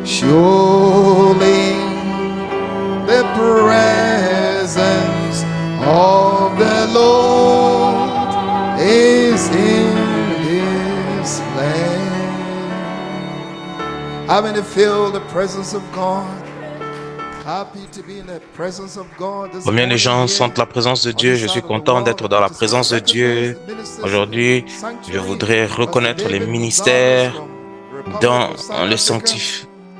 Surely the presence of the Lord is in this land. How many feel the presence of God? Happy to be in the presence of God this Combien de gens morning sentent la présence de on Dieu? this Je suis side of the content world. d'être I dans want la to présence de recognize Dieu. the ministers in the Aujourd'hui, je sanctuary. voudrais Pastor reconnaître les David Gonzalez ministères from Republic dans of South le Africa.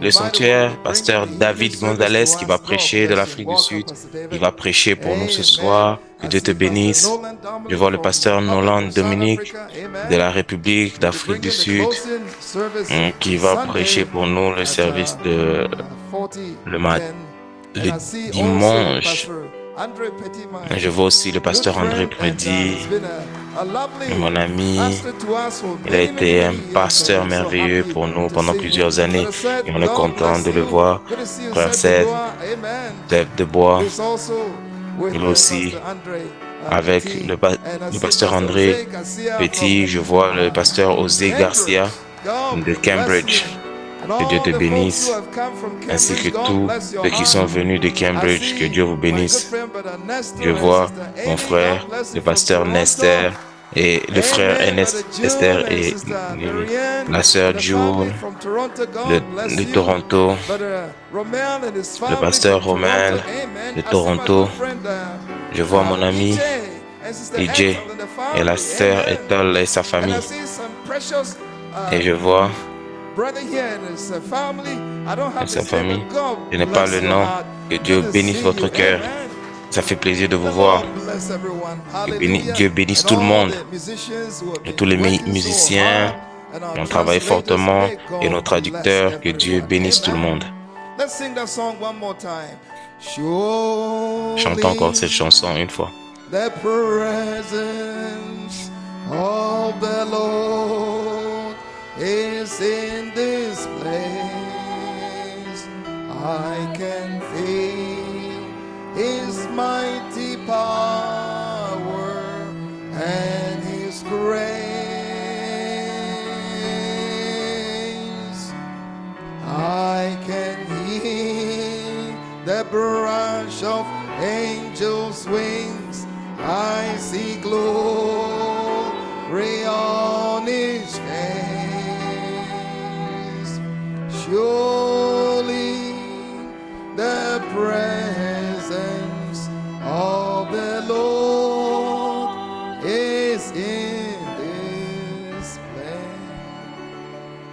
le Invited one of the sanctuaire. bring in Pasteur the evening David service to Gonzalez qui va us. God prêcher de bless you. l'Afrique du Welcome, Sud. Pastor Il David. va prêcher pour nous ce Amen. soir. Que I Dieu te see Pastor bénisse. Nolan Je Dominic vois le from pasteur Republic Nolan of South Dominique Africa. de Amen. la République We'll be d'Afrique du bringing the Sud closing service qui va prêcher Sunday pour nous le at service de 40:10. And le I see also dimanche. Pastor Andre Petit, Je my vois aussi le good pasteur André friend, and Prédy, he's been a lovely mon ami. pastor to us for Il a many, many, été un many years, and pasteur we're so merveilleux happy pour nous to pendant see plusieurs him. années Brother Seth, et on est God content bless de le you. voir. Good to see you, Frère Seth Seth, Deloa. Amen. Seth de Bois, He's also with il est aussi Pastor Andre avec Petit, and I le see pasteur Pastor André Jose Garcia from Petit. Je vois le pasteur José Cambridge. Garcia God de bless you. Cambridge. And Que Dieu all te the folks who bénisse, have come from ainsi que Cambridge, God tous bless your ceux qui heart. sont venus de I Cambridge. Que see Dieu vous my good bénisse. friend Brother Je Nestor and vois Sister mon Amy. frère, God bless le you from pasteur Toronto. Nester, et le frère Amen. Brother June Esther and et Sister Marianne la and sœur the family June from Toronto. God bless de you. Toronto, Brother Romel and his le family from pasteur Toronto. Romain Amen. de I see my Toronto. good friend Je vois mon ami EJ and Sister EJ Ethel and the et la family. sœur Amen. Ethel et sa And I famille. see some precious Et je vois brother here and his family. I don't have sa his name, famille. but God Je n'ai pas bless le your nom. heart. Que Good Dieu to bénisse see votre you. cœur. Amen. Ça fait plaisir de The vous voir. Lord bless everyone. Que Hallelujah. Dieu bénisse And tout le all monde. the musicians who have Et been tous les working so musiciens hard and our qui ont travaillé translators, fortement may et nos God bless traducteurs. Que Dieu everyone. bénisse tout le Amen. monde. Let's sing that song one more time. Chantons encore cette Surely chanson une fois. the presence of the Lord is in this place. I can feel His mighty power and His grace. I can hear the brush of angels' wings. I see glory on His face. Surely the presence of the Lord is in this place.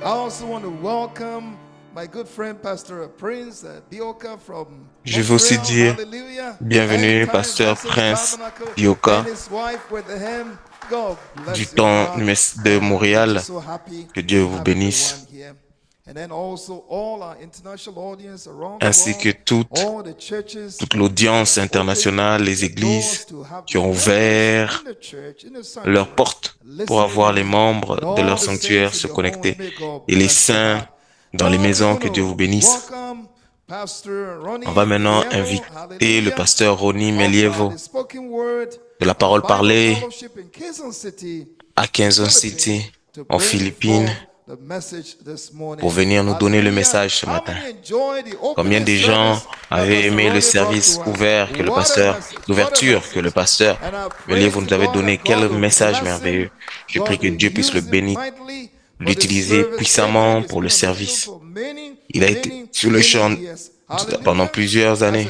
I also want to welcome my good friend Pastor Prince Bioka from Je veux aussi Montreal. dire Hallelujah. bienvenue, End-time pasteur Blessing Prince Tabernacle Bioka and his wife with him. God du bless your temps heart. de And we're Montréal. just so happy Que Dieu to vous have bénisse. everyone here. And then also all our international audience around the Ainsi que world, all the churches, toute l'audience internationale, les églises qui ont ouvert leurs portes pour avoir les membres de leur sanctuaire se connecter et les saints dans les maisons. Que Dieu vous bénisse. On va maintenant inviter le pasteur Ronnie Melievo de la parole parlée à Quezon City, en Philippines, pour venir nous donner le message ce matin. Combien de gens avaient aimé le service ouvert que le pasteur, l'ouverture que le pasteur Melievo nous avait donné? Quel message merveilleux. Je prie que Dieu puisse le bénir, l'utiliser puissamment pour le service. Il a été sur le champ pendant plusieurs années.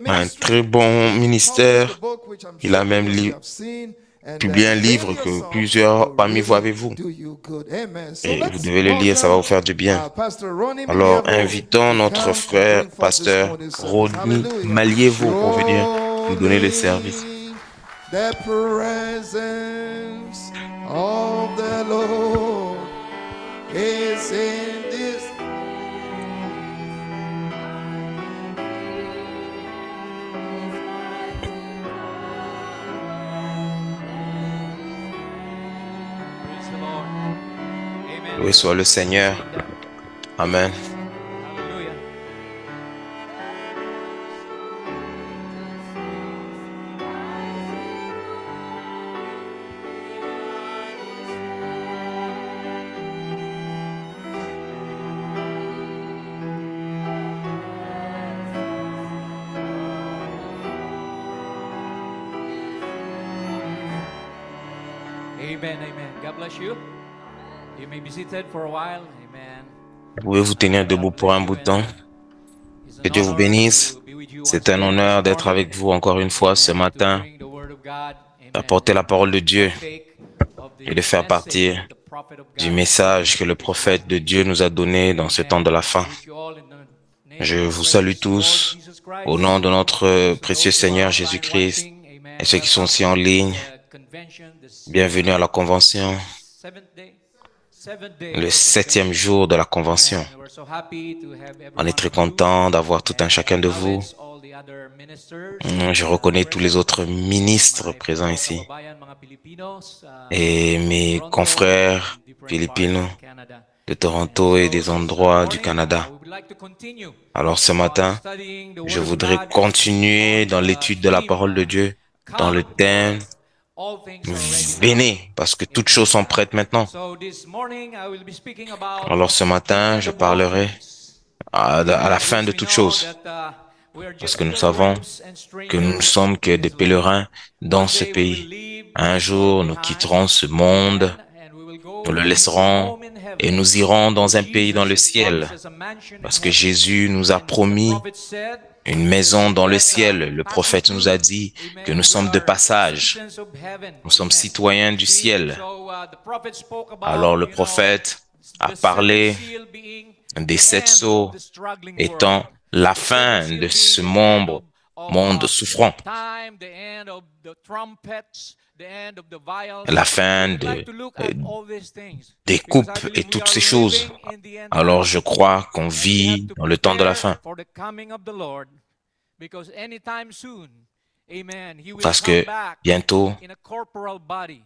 Un très bon ministère. Il a même publié un livre que plusieurs parmi vous avez-vous. Et vous devez le lire, ça va vous faire du bien. Alors, invitons notre frère, pasteur Ronnie Melievo, pour venir nous donner le service. The presence of the Lord is in this. Loué soit le Seigneur. Amen. Amen, amen. God bless you. You may be seated for a while. Amen. Vous pouvez vous tenir debout pour un bout de temps. It's Que an Dieu vous honor bénisse. to be with you C'est once un again honneur this d'être morning. avec vous encore une fois ce Amen. To matin, bring the word of God. Amen. d'apporter la parole de Dieu Partake of the et de faire message partir that the prophet of du God message que le has prophète de spoken. Dieu nous a donné dans ce temps de la fin. Greet you all in the name Je of our vous salue precious Lord tous Jesus au Christ. nom de notre To précieux those who are Seigneur online Jésus-Christ watching, amen. et ceux qui sont Welcome aussi en ligne. to the convention, the Bienvenue à la convention, seventh day le of the 7e convention. jour de la convention. Amen. We're so happy to have every On est one très of you. content d'avoir tout un And chacun I de vous. acknowledge all the other ministers, Je reconnais tous les present, autres ministres my présents fellow ici kababayan, mga Pilipinos, et mes Toronto, confrères and different philippins parts of Canada. de Toronto et des This endroits du morning, Canada. we would like to continue Alors ce matin, studying the je Word of voudrais God continuer dans on l'étude the de la theme, parole de Dieu, dans le Come, thème all things are ready now. Venez, parce que toutes choses sont prêtes maintenant. So this morning I will be speaking about Alors ce matin, the je end of all parlerai things. à la fin de We toutes know choses, that, we are parce just que nous savons pilgrims and que nous ne strangers sommes que in des this land. pèlerins dans One ce day we will pays. leave Un this world jour, nous behind. quitterons ce monde, Amen. And we will go nous le to laisserons home in heaven. et nous irons dans un For pays dans le Jesus has ciel, promised us a mansion in parce que heaven. Jésus nous a And the promis prophet said une maison dans le that, ciel. Le passing prophète nous a through, dit que amen, nous we sommes de are passage. citizens of heaven. Nous sommes Amen. citoyens du See, ciel. so, the prophet spoke about, Alors le prophète a the parlé seventh seal being des the 7 end sceaux of the struggling étant world. la The fin seventh seal de ce being the end monde souffrant, time, the end of the trumpets, the end of the vials. la fin We'd like to look at all these things. des Because I coupes et believe we toutes are ces choses. living in the end Alors times. je crois qu'on And we have vit to dans le temps de la prepare fin, for the coming of the Lord, because anytime soon, amen, he will parce come que back bientôt in a corporal body.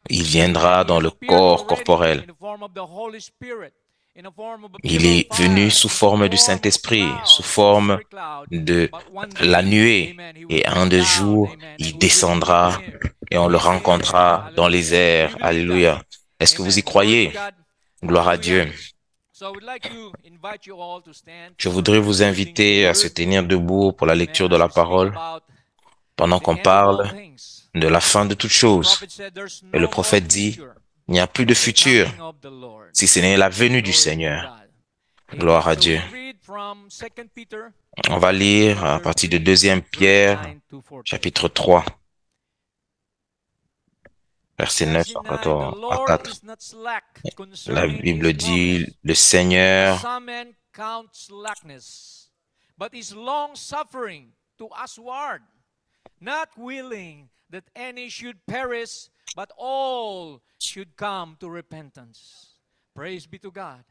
il viendra He dans has le appeared corps already corporel. in the form of the Holy Spirit, in the form of a Il pillar of est venu fire, sous in the forme du form of a Saint-Esprit, sous cloud, forme fiery cloud. de But one la day, nuée. amen, he will Et un come de down, jour, amen, il and we will meet descendra him et on le in the air. rencontrera dans les Hallelujah. Do airs. you believe that? Alléluia. Est-ce que vous y Amen. Glory croyez? to God. Gloire à Hallelujah. Dieu. So we'd like to invite you all to stand Je for voudrais vous the reading of inviter the à se word. tenir debout pour la Amen. lecture de As la we speak parole about pendant the qu'on end of all parle things. de la fin de toutes The choses. prophet said there's Et le no more prophète dit, future il n'y a plus de but the futur coming of the Lord. si ce n'est la venue du Glory be to Seigneur. God. Gloire à Amen. So Dieu. we read from 2 Peter On va lire à chapter partir de 3, 2 verse Pierre, 9 to 14. chapitre 3, versets 9 Verse 9, à the 14 à Lord 4. is not slack La concerning Bible his dit, promise, le as Seigneur some men count slackness, but is long suffering to usward, not willing that any should perish, but all should come to repentance. Praise be to God.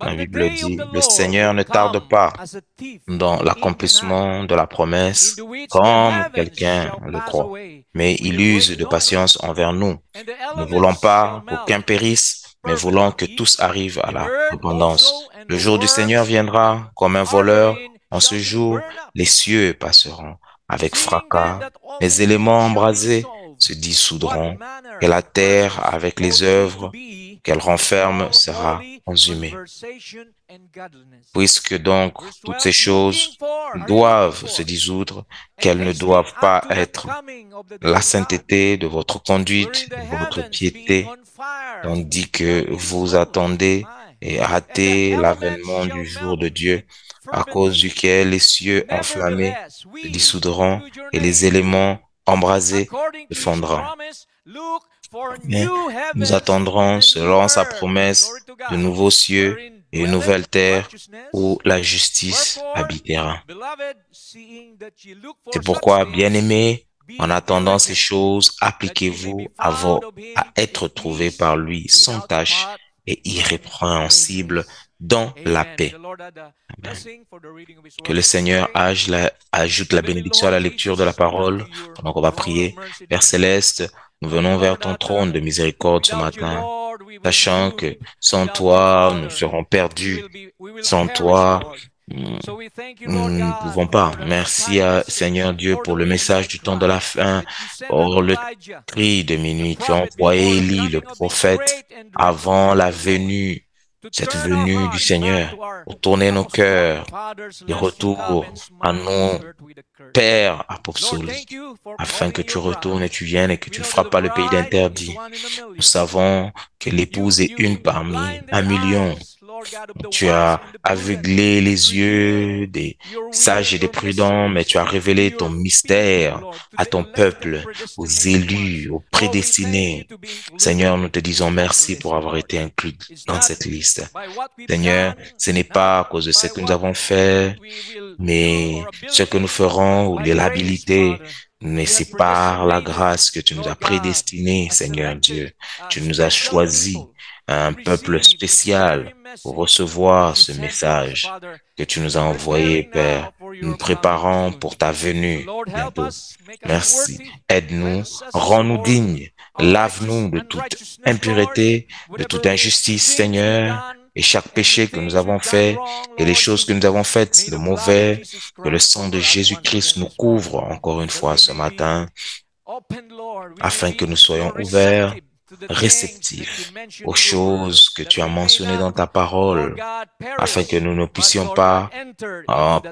La But the Bible day of dit, the le Lord Seigneur will ne tarde come pas as a thief dans in the night, l'accomplissement de la promesse, into which the comme heavens quelqu'un shall le pass croit. away Mais with il a use great de patience noise, envers nous, and the ne voulant elements shall pas melt qu'aucun périsse, mais voulant que perfectly, tous arrivent à the la earth repentance. also and Le the jour du Seigneur works viendra comme un that are voleur. therein En shall ce be jour, burned up. les cieux passeront avec Seeing then fracas, that all les these éléments things shall be embrasés dissolved, se what dissoudront, manner et la of terre, persons avec ought les ye to œuvres be qu'elle in renferme, all sera holy consumée. conversation and godliness? Puisque donc Verse toutes 12, ces choses are you looking doivent se for, dissoudre, and qu'elles ne hastening doivent pas unto the être coming of the day la of God, sainteté de votre conduite, wherein the de votre heavens being piété, on fire tandis shall que be vous dissolved, attendez my, et and the hâtez elements l'avènement shall du jour melt de Dieu, with à cause fervency. duquel les cieux enflammés Nevertheless, se we, dissoudront include your et les name, éléments embrasés according se to his fondront. promise, look for Mais new nous heavens and attendrons, a new selon sa earth. promesse, Glory to de God. nouveaux cieux Wherein et une dwelleth nouvelle terre où righteousness. la justice Wherefore, habitera. beloved, seeing that ye look for C'est such pourquoi, things, bien-aimés, en be attendant ces diligent, choses, that ye may be appliquez-vous found of à him être in trouvés peace, par lui sans without tache spot et and irrépréhensibles blameless. dans la Amen. May paix. the Lord add a blessing for the reading of his Que word. le Let us Seigneur pray. ajoute la Heavenly bénédiction à la Lord lecture de la Jesus, we come to parole your pendant qu'on va throne of prier. mercy Père this morning. céleste, nous Knowing, venons vers Lord, ton that trône de miséricorde ce without you, matin, Lord, we will be sachant que doomed. sans Without you, toi, nous Father, serons perdus. we will Sans perish, toi, Lord. nous So we thank you, Lord ne God, pouvons pas. for the end Merci time à message, Seigneur Dieu for the pour le message midnight du temps de la cry fin. that you sent Oh, unto le Elijah, cri de the minuit. Tu as prophet, before envoyé the Élie, le coming of this prophète, great and dreadful avant day of la the Lord. venue cette venue du Seigneur, pour tourner nos cœurs et retour à nos pères apostoliques, afin que tu retournes et tu viennes et que tu ne frappes pas le pays d'interdit. Nous savons que l'épouse est une parmi 1 million. Tu as aveuglé les yeux des sages et des prudents, mais tu as révélé ton mystère à ton peuple, aux élus, aux prédestinés. Seigneur, nous te disons merci pour avoir été inclus dans cette liste. Seigneur, ce n'est pas à cause de ce que nous avons fait, mais ce que nous ferons ou l'habilité, mais c'est par la grâce que tu nous as prédestinés, Seigneur Dieu. Tu nous as choisis un peuple spécial pour recevoir ce message que tu nous as envoyé, Père. Nous préparons pour ta venue bientôt. Merci. Aide-nous, rends-nous dignes, lave-nous de toute impureté, de toute injustice, Seigneur, et chaque péché que nous avons fait et les choses que nous avons faites de mauvais, que le sang de Jésus-Christ nous couvre encore une fois ce matin, afin que nous soyons ouverts, réceptifs aux choses que tu as mentionnées dans ta parole, afin que nous ne puissions pas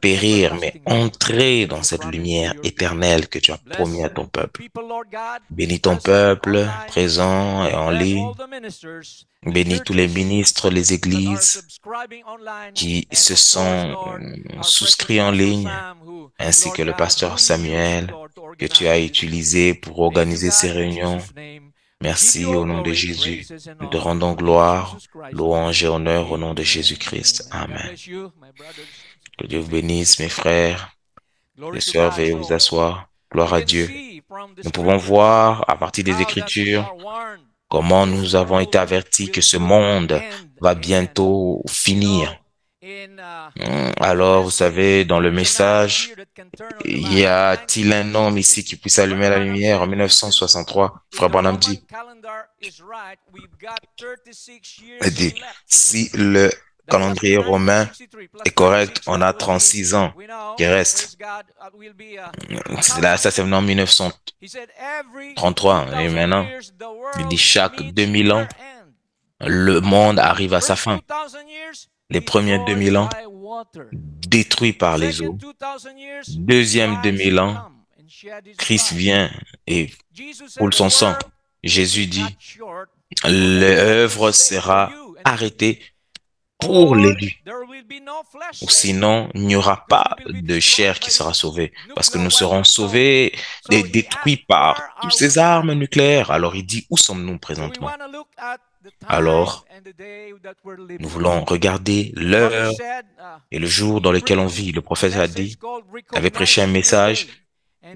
périr, mais entrer dans cette lumière éternelle que tu as promis à ton peuple. Bénis ton peuple présent et en ligne. Bénis tous les ministres, les églises qui se sont souscrits en ligne, ainsi que le pasteur Samuel que tu as utilisé pour organiser ces réunions. Merci au nom de Jésus. Nous te rendons gloire, louange et honneur au nom de Jésus-Christ. Amen. Que Dieu vous bénisse, mes frères. Les sœurs, veuillez vous asseoir. Gloire à Dieu. Nous pouvons voir à partir des Écritures comment nous avons été avertis que ce monde va bientôt finir. Alors, vous savez, dans le message, y a-t-il un homme ici qui puisse allumer la lumière? En 1963, Frère Branham dit, si le calendrier romain est correct, on a 36 ans qui restent. Là, ça c'est en 1933. Et maintenant, il dit chaque 2000 ans, le monde arrive à sa fin. Les premiers 2000 ans, détruits par les eaux. Deuxième 2000 ans, Christ vient et coule son sang. Jésus dit, l'œuvre sera arrêtée pour l'élu. Ou sinon, il n'y aura pas de chair qui sera sauvée, parce que nous serons sauvés et détruits par toutes ces armes nucléaires. Alors il dit, où sommes-nous présentement? Alors, nous voulons regarder l'heure et le jour dans lequel on vit. Le prophète a dit, avait prêché un message,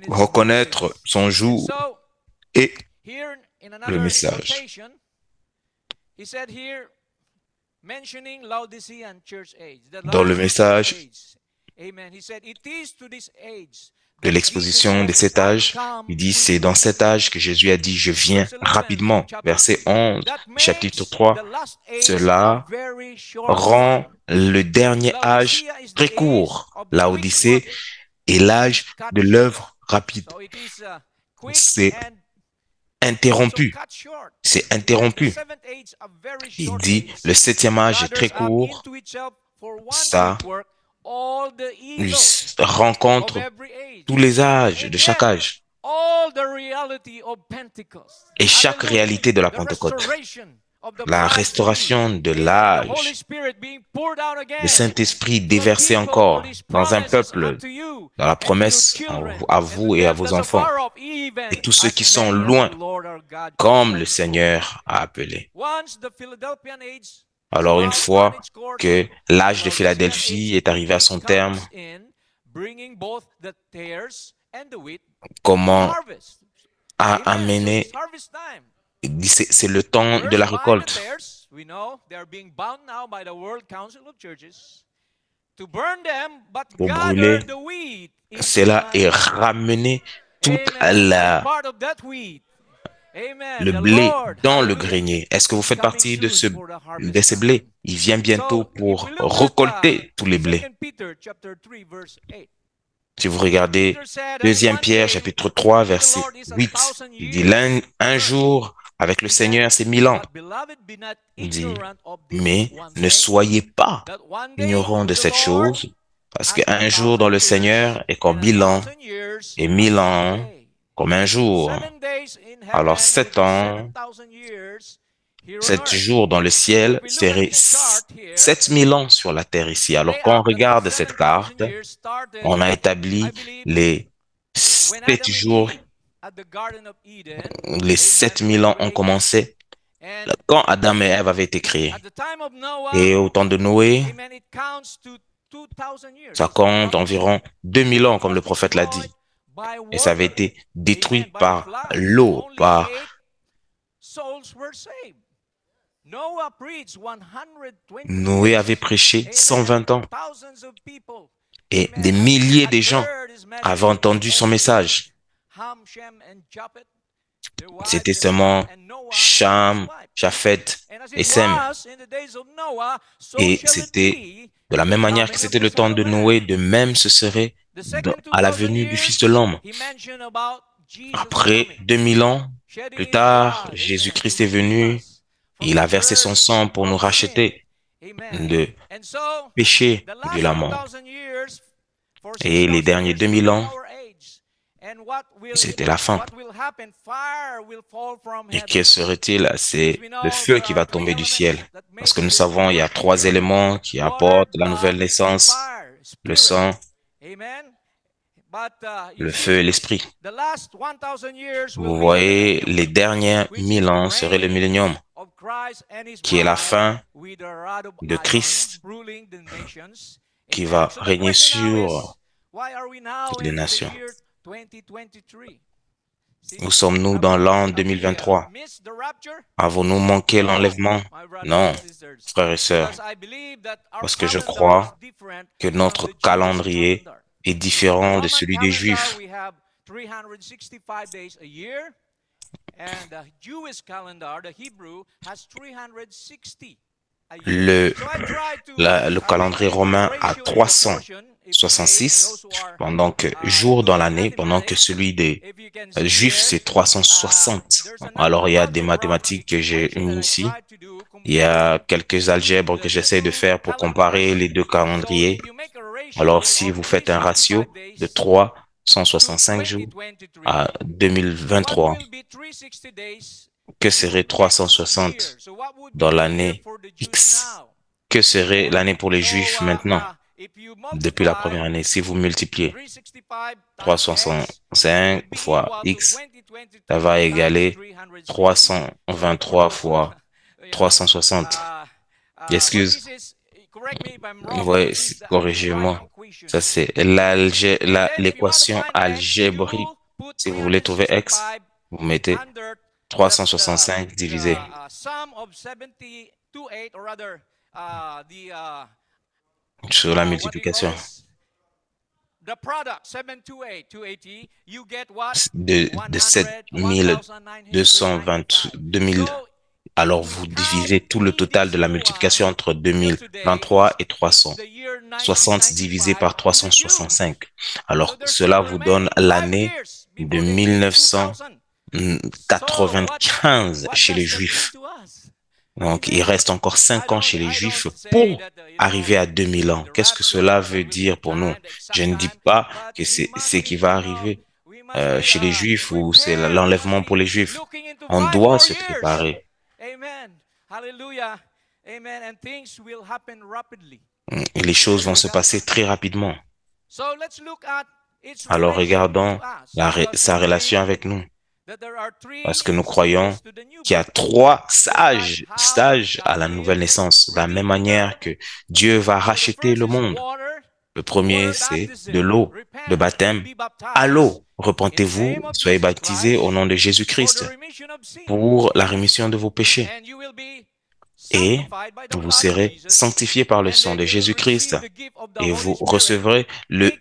reconnaître son jour et le message. Dans le message de l'exposition de cet âge, il dit, c'est dans cet âge que Jésus a dit, je viens rapidement. Verset 11, chapitre 3, cela rend le dernier âge très court. Laodicée est l'âge de l'œuvre rapide. C'est interrompu. C'est interrompu. Il dit, le 7e âge est très court. Ça rencontre tous les âges, de chaque âge. Et chaque réalité de la Pentecôte. La restauration de l'âge, le Saint-Esprit déversé encore dans un peuple, dans la promesse à vous et à vos enfants, et tous ceux qui sont loin, comme le Seigneur a appelé. Alors, une fois que l'âge de Philadelphie est arrivé à son terme, comment a amené, c'est le temps de la récolte. Pour brûler cela et ramener toute le blé dans le grenier. Est-ce que vous faites partie de ces blés? Il vient bientôt pour récolter tous les blés. Si vous regardez 2 Pierre, chapitre 3, verset 8, il dit, un jour avec le Seigneur, c'est 1000 ans. But beloved, be not Il dit, ignorant of this mais one ne thing, soyez pas that one day ignorants in de the cette Lord chose, parce as qu'un jour 1,000 dans le years, Seigneur est comme and 1000 ans, 1,000 years et as 1000 one ans day. comme un jour. 7 days in Alors heaven 7 will be ans, 7,000 years here on 7 earth. jours dans le ciel If we look at seraient this chart here, 7000 ans sur la terre ici. Alors lay quand on out that the regarde cette 7,000 carte, years started, on a I établi believe, les when 7 Adam and jours, Eve at the Garden of Eden, les amen, 7000 were ans ont created. commencé And quand Adam et Ève avaient été créés. at the time of Noah, Et au temps de Noé, amen, it counts to 2,000 years. ça compte environ 2000 ans, comme le prophète l'a dit. By Et ça avait water. été détruit Amen. By the par flood. l'eau, Only par 8 souls were saved. Noah preached 120 Noé years. avait prêché Amen. 120 ans. Thousands of people, Et amen, des milliers de gens heard his message. avaient entendu son message. Ham, Shem, and Japheth, their wives, C'était their sons, seulement and Noah, Cham, his wife. Japheth And as et it Sem. was in the days of Noah, so Et shall it c'était be de la at the même manière coming que of c'était the le Son temps of de Man. Noé, de même ce serait The second à la 2,000 venue du years, Fils de l'homme. he mentioned about Jesus Après coming, 2000 ans, shedding plus his tard, blood, Jésus-Christ amen, est to redeem venu. us from Il a the versé son curse sang pour nous of sin. racheter Amen. de And so, péché the de last la mort. 1,000 years, for Et les 6,000 derniers years, 2000 will be ans, our age. And c'était la fin. what will happen? Fire will fall from Et heaven. que serait-il? As C'est we le know, feu there qui are va 3 tomber du elements ciel. that Parce make que nous this savons, il y a earth 3 here. éléments qui Water, apportent la blood, nouvelle naissance, fire, le spirit. sang, Amen. But, you le see, feu et l'esprit. the last 1,000 years will Vous be the voyez, millennium, les derniers which is 1000 the ans seraient le reign millénium, of Christ and his qui est la bride fin with a rod of de iron, Christ, ruling the nations. qui Amen. va So the régner question now is, sur why are we now toutes les in the nations. year 2023? See, Où sommes-nous have dans we, l'an have we, 2023? missed the rapture? Avons-nous manqué No, l'enlèvement? my brothers Non, and sisters. frères et sœurs, Because I believe that our parce que je calendar is crois different que from notre the Jewish calendrier calendar. est The différent de Roman celui des calendar, Juifs. we have 365 days a year, and the Jewish calendar, the Hebrew, has 360 a year. Le, So I try to le make calendrier a romain a ratio in proportion. If you say, 366 those who are pendant que jours good dans at l'année, pendant que mathematics, celui des if you can see Juifs here, c'est 360. there's a Alors il y a des algebra mathématiques que j'ai equation mis that I ici. tried to do, Il y a comparing quelques algèbres que the j'essaie de two faire pour comparer calendars. les deux So calendriers. if you make a ratio Alors si of vous faites un ratio 365 days de to 365 jours 2023, à what 2023, will be 360 days que serait next 360 year? So what would be dans the year l'année for the Jews X? now? Que serait l'année pour les So, Juifs maintenant, if you depuis la multiply première année? Si vous multipliez 365 times X, 365 it will be fois equal to X, 2023 ça va times égaler 360. 323 fois You know, 360. but Excuse. this is, correct me if I'm Vous wrong, voyez, this is the corrigez-moi. algebraic equation. Ça, c'est And then if you want to l'équation find X, you algébrique. put Si vous voulez trouver X, 365 vous mettez under 365 divisé sum of 78, or rather, sur la what do you call multiplication this? The product, 728, 280, you get what? de 1220, 2000. Alors vous divisez tout le total de la multiplication entre 2023 et 360 divisé par 365. Alors cela vous donne l'année de 1995 chez les Juifs. Donc il reste encore 5 ans chez les Juifs pour arriver à 2000 ans. Qu'est-ce que cela veut dire pour nous? Je ne dis pas que c'est ce qui va arriver chez les Juifs ou c'est l'enlèvement pour les Juifs. On doit se préparer. Amen. Hallelujah. Amen. And things will happen rapidly. Et les choses vont se passer très rapidement. So let's look at its Alors relation regardons to us. sa relation avec nous. That there are three Parce que nous croyons stages to the new qu'il y a birth. 3 stages à la nouvelle naissance. De la même manière que Dieu va racheter le monde. Le premier, c'est de l'eau, le baptême à l'eau. Repentez-vous, soyez baptisés au nom de Jésus-Christ pour la rémission de vos péchés. Et vous serez sanctifiés par le sang de Jésus-Christ. Et vous recevrez le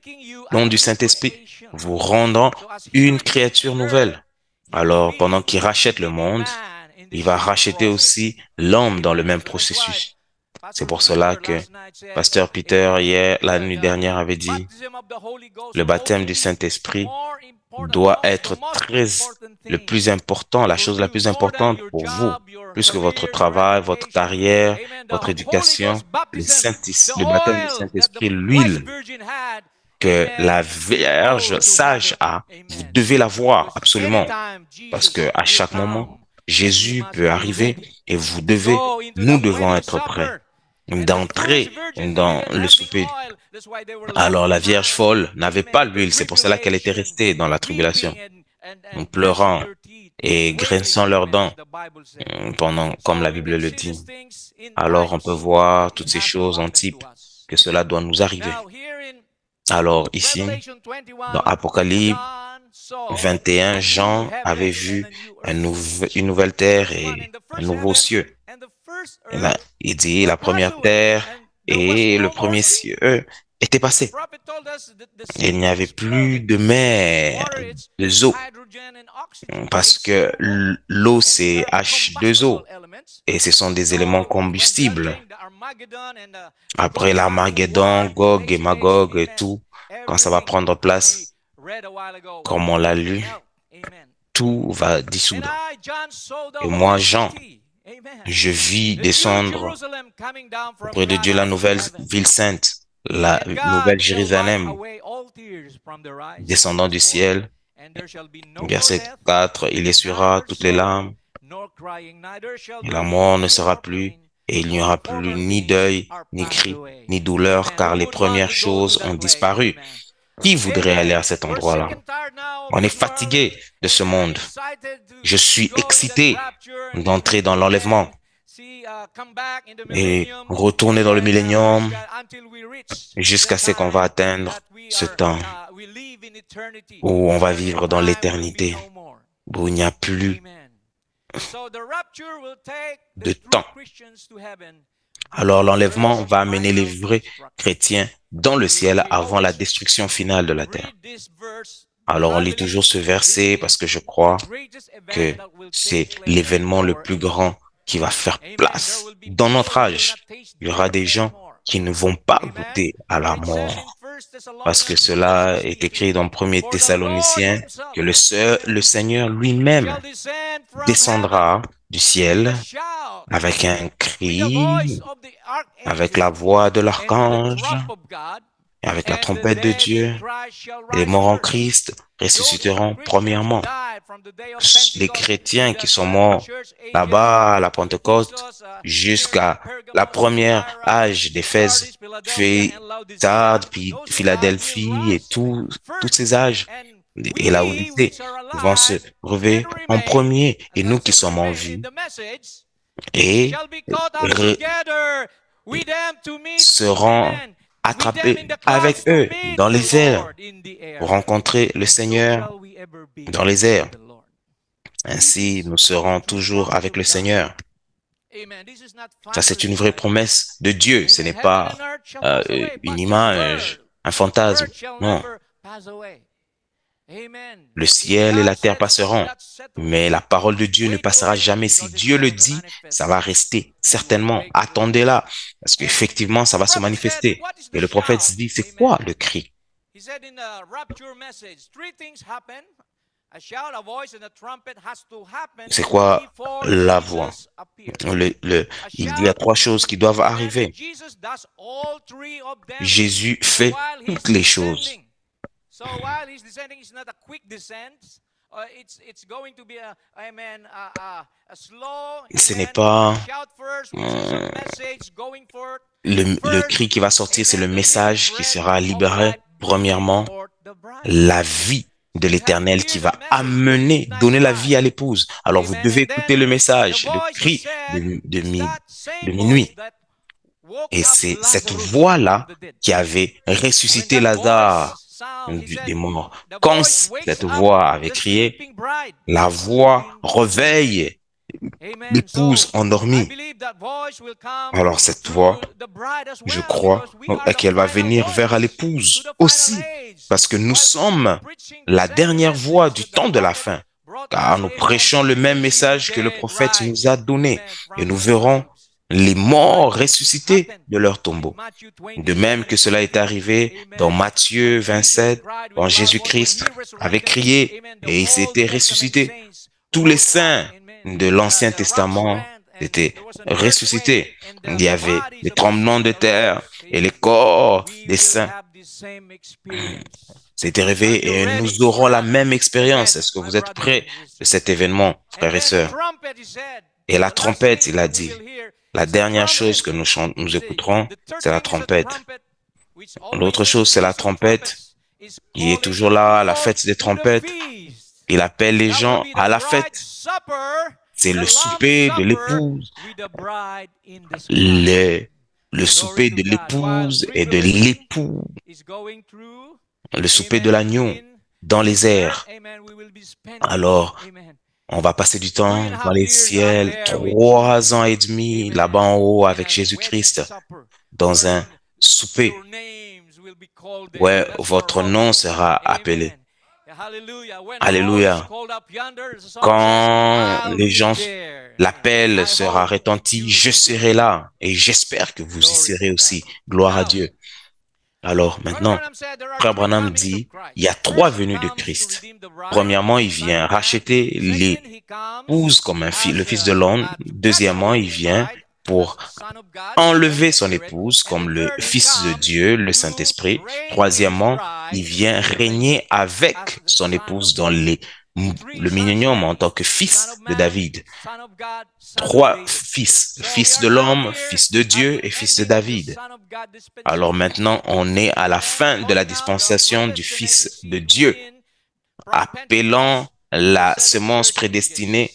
don du Saint-Esprit, vous rendant une créature nouvelle. Alors, pendant qu'il rachète le monde, il va racheter aussi l'homme dans le même processus. C'est pour cela que Pasteur Peter, hier, la nuit dernière, avait dit, le baptême du Saint-Esprit doit être le plus important, la chose la plus importante pour vous, plus que votre travail, votre carrière, votre éducation, le baptême du Saint-Esprit, l'huile que la Vierge sage a, vous devez l'avoir absolument, parce que à chaque moment, Jésus peut arriver et nous devons être prêts d'entrer dans le souper. Alors la Vierge folle n'avait pas l'huile, c'est pour cela qu'elle était restée dans la tribulation, en pleurant et grinçant leurs dents, comme la Bible le dit. Alors on peut voir toutes ces choses en type que cela doit nous arriver. Alors ici, dans Apocalypse 21, Jean avait vu une nouvelle terre et un nouveau cieux. Et là, il dit la première terre et le premier cieux étaient passés. Et il n'y avait plus de mer, de eau, parce que l'eau c'est H2O et ce sont des éléments combustibles. Après l'Armageddon, Gog et Magog et tout, quand ça va prendre place, comme on l'a lu, tout va dissoudre. Et moi, Jean, je vis descendre auprès de Dieu la nouvelle ville sainte, la nouvelle Jérusalem, descendant du ciel. Verset 4, il essuiera toutes les larmes, et la mort ne sera plus, et il n'y aura plus ni deuil, ni cri, ni douleur, car les premières choses ont disparu. Qui voudrait aller à cet endroit-là? On est fatigué de ce monde. Je suis excité d'entrer dans l'enlèvement et retourner dans le millénium jusqu'à ce qu'on va atteindre ce temps où on va vivre dans l'éternité, où il n'y a plus de temps. Alors l'enlèvement va amener les vrais chrétiens dans le ciel avant la destruction finale de la terre. Alors on lit toujours ce verset parce que je crois que c'est l'événement le plus grand qui va faire place dans notre âge. Il y aura des gens qui ne vont pas goûter à la mort. Parce que cela est écrit dans 1 Thessaloniciens que le Seigneur lui-même descendra du ciel avec un cri, avec la voix de l'archange, et avec la trompette de Dieu. Et les morts en Christ ressusciteront premièrement. Les chrétiens qui sont morts là-bas à la Pentecôte jusqu'à la première âge d'Éphèse, Sardes, puis Philadelphie et tous ces âges et la Odyssée vont se réveiller en premier, et nous qui sommes en vie et seront attrapés avec eux dans les airs pour rencontrer le Seigneur dans les airs. Ainsi, nous serons toujours avec le Seigneur. Ça, c'est une vraie promesse de Dieu. Ce n'est pas une image, un fantasme. Non. Le ciel et la terre passeront, mais la parole de Dieu ne passera jamais. Si Dieu le dit, ça va rester certainement. Attendez-la, parce qu'effectivement, ça va se manifester. Et le prophète se dit, c'est quoi le cri? C'est quoi la voix? Il y a trois choses qui doivent arriver. Jésus fait toutes les choses. Ce n'est pas le cri qui va sortir, c'est le message qui sera libéré. Premièrement, la vie de l'Éternel qui va donner la vie à l'épouse. Alors vous devez écouter le message, le cri de minuit. Et c'est cette voix-là qui avait ressuscité Lazare des morts. Quand cette voix avait crié, la voix réveille l'épouse endormie. Alors cette voix, je crois qu'elle va venir vers l'épouse aussi, parce que nous sommes la dernière voix du temps de la fin, car nous prêchons le même message que le prophète nous a donné, et nous verrons les morts ressuscités de leur tombeau. De même que cela est arrivé dans Matthieu 27, quand Jésus-Christ avait crié et il s'était ressuscité. Tous les saints de l'Ancien Testament étaient ressuscités. Il y avait des tremblements de terre et les corps des saints s'étaient réveillés et nous aurons la même expérience. Est-ce que vous êtes prêts de cet événement, frères et sœurs? Et la trompette, il a dit, la dernière chose que nous écouterons, c'est la trompette. L'autre chose, c'est la trompette. Il est toujours là, la fête des trompettes. Il appelle les gens à la fête. C'est le souper de l'épouse. Le souper de l'épouse et de l'époux. Le souper de l'agneau dans les airs. Alors, on va passer du temps dans les ciels, 3 ans et demi là-bas en haut avec Jésus-Christ, dans un souper. Ouais, votre nom sera appelé. Alléluia. Quand les gens, l'appel sera retenti, je serai là et j'espère que vous y serez aussi. Gloire à Dieu. Alors maintenant, Frère Branham dit, il y a 3 venues de Christ. Premièrement, il vient racheter l'épouse comme le fils de l'homme. Deuxièmement, il vient pour enlever son épouse comme le Fils de Dieu, le Saint-Esprit. Troisièmement, il vient régner avec son épouse dans le millénium en tant que fils de David. 3 fils, fils de l'homme, fils de Dieu et fils de David. Alors maintenant, on est à la fin de la dispensation du Fils de Dieu, appelant la semence prédestinée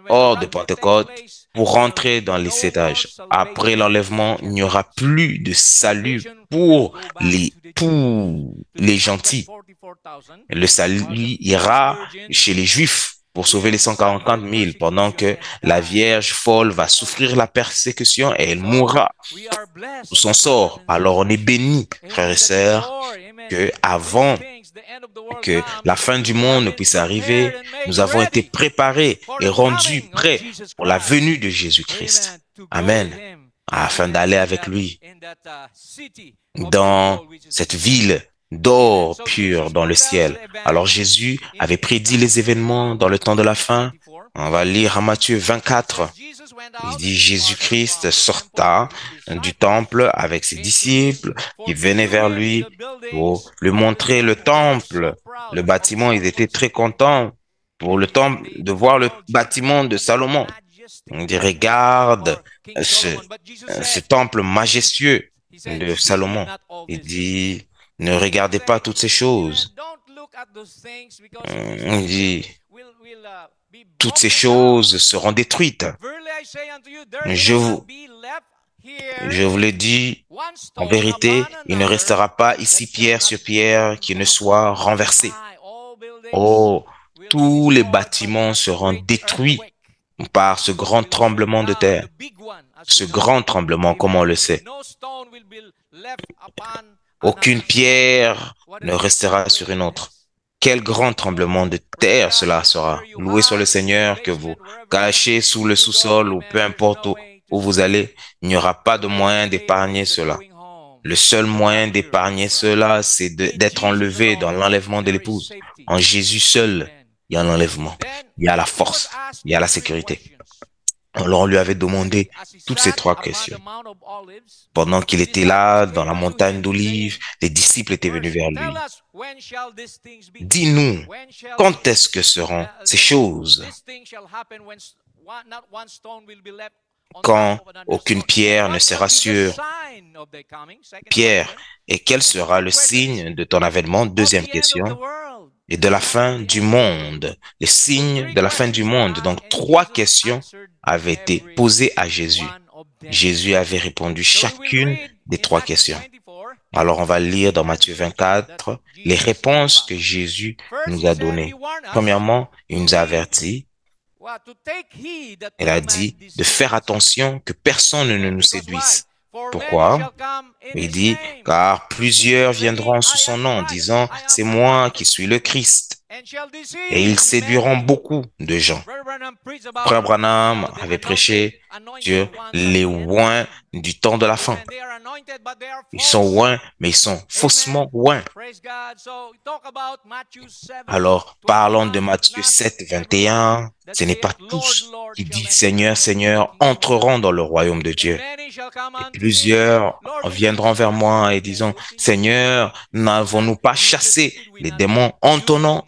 hors de Pentecôte pour rentrer dans les 7 âges. Après l'enlèvement, il n'y aura plus de salut pour les gentils. Le salut ira chez les Juifs pour sauver les 144 000, pendant que la Vierge folle va souffrir la persécution et elle mourra sous son sort. Alors on est béni, frères et sœurs, que avant que la fin du monde puisse arriver, nous avons été préparés et rendus prêts pour la venue de Jésus-Christ. Amen. Afin d'aller avec lui dans cette ville d'or pur dans le ciel. Alors Jésus avait prédit les événements dans le temps de la fin. On va lire à Matthieu 24. Il dit Jésus-Christ sorta du temple avec ses disciples qui venaient vers lui pour lui montrer le temple. Le bâtiment, ils étaient très contents pour le temple, de voir le bâtiment de Salomon. On dit regarde ce temple majestueux de Salomon. Il dit ne regardez pas toutes ces choses. On dit toutes ces choses seront détruites. Je vous le dis, en vérité, il ne restera pas ici pierre sur pierre qui ne soit renversée. Oh, tous les bâtiments seront détruits par ce grand tremblement de terre. Ce grand tremblement, comme on le sait. Aucune pierre ne restera sur une autre. Quel grand tremblement de terre cela sera. Loué soit le Seigneur, que vous cachez sous le sous-sol ou peu importe où vous allez, il n'y aura pas de moyen d'épargner cela. Le seul moyen d'épargner cela, c'est d'être enlevé dans l'enlèvement de l'épouse. En Jésus seul, il y a l'enlèvement, il y a la force, il y a la sécurité. Alors on lui avait demandé toutes ces 3 questions. Pendant qu'il était là, dans la montagne d'Olives, les disciples étaient venus vers lui. Dis-nous, quand est-ce que seront ces choses? Quand aucune pierre ne sera sur pierre. Et quel sera le signe de ton avènement? Deuxième question. Et de la fin du monde. Les signes de la fin du monde. Donc 3 questions avaient été posées à Jésus. Jésus avait répondu chacune des 3 questions. Alors on va lire dans Matthieu 24 les réponses que Jésus nous a données. Premièrement, il nous a avertis. Il a dit de faire attention que personne ne nous séduise. Pourquoi? Il dit, car plusieurs viendront sous son nom, disant, c'est moi qui suis le Christ. Et ils séduiront beaucoup de gens. Frère Branham avait prêché sur les oints du temps de la fin. Ils sont oints, mais ils sont faussement oints. Alors, parlons de Matthieu 7, 21. Ce n'est pas tous qui disent Seigneur, Seigneur, entreront dans le royaume de Dieu. Et plusieurs viendront vers moi et disant, Seigneur, n'avons-nous pas chassé les démons en ton nom?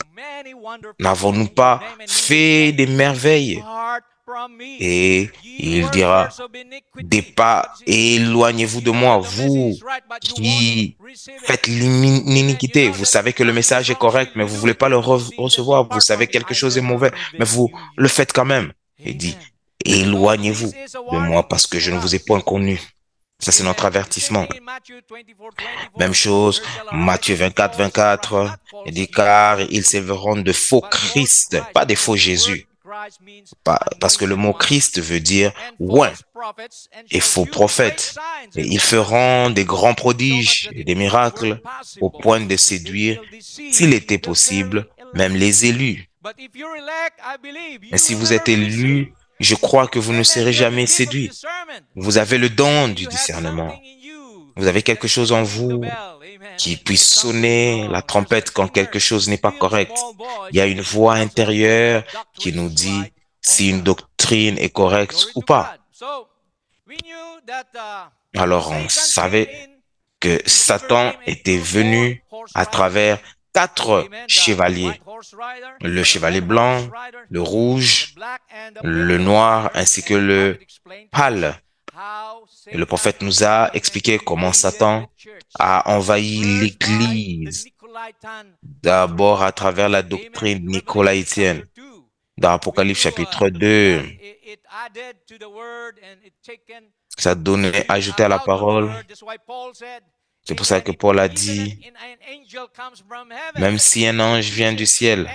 N'avons-nous pas fait des merveilles? Et il dira, éloignez-vous de moi, vous qui faites l'iniquité. Vous savez que le message est correct, mais vous ne voulez pas le recevoir. Vous savez que quelque chose est mauvais, mais vous le faites quand même. Il dit, éloignez-vous de moi parce que je ne vous ai point connu. Ça, c'est notre avertissement. Même chose, Matthieu 24, 24, il dit, car ils s'élèveront de faux Christ, pas des faux Jésus. Parce que le mot Christ veut dire oint et faux prophète. Et ils feront des grands prodiges et des miracles au point de séduire, s'il était possible, même les élus. Mais si vous êtes élus, je crois que vous ne serez jamais séduits. Vous avez le don du discernement. Vous avez quelque chose en vous qui puisse sonner la trompette quand quelque chose n'est pas correct. Il y a une voix intérieure qui nous dit si une doctrine est correcte ou pas. Alors on savait que Satan était venu à travers 4 chevaliers. Le chevalier blanc, le rouge, le noir ainsi que le pâle. Et le prophète nous a expliqué comment Satan a envahi l'Église, d'abord à travers la doctrine nicolaïtienne. Dans Apocalypse chapitre 2, ça donnait ajouté à la parole. C'est pour ça que Paul a dit, même si un ange vient du ciel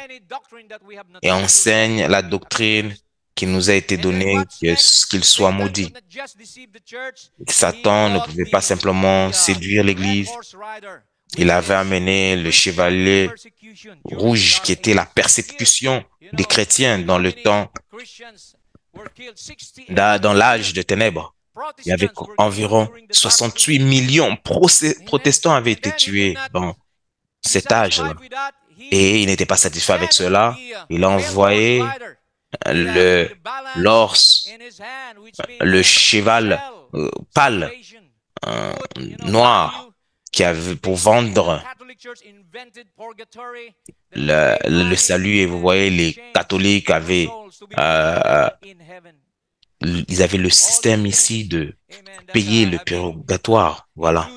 et enseigne la doctrine qui nous a été donnée, qu'il soit maudit. Satan ne pouvait pas simplement séduire l'Église. Il avait amené le chevalier rouge qui était la persécution des chrétiens dans le temps, dans l'âge de ténèbres. Il y avait environ 68 millions protestants avaient été tués dans cet âge-là. Et il n'était pas satisfait avec cela. Il a envoyé le cheval pâle, noir, qui avait pour vendre le salut. Et vous voyez, les catholiques avaient ils avaient le système ici de payer le purgatoire. Voilà.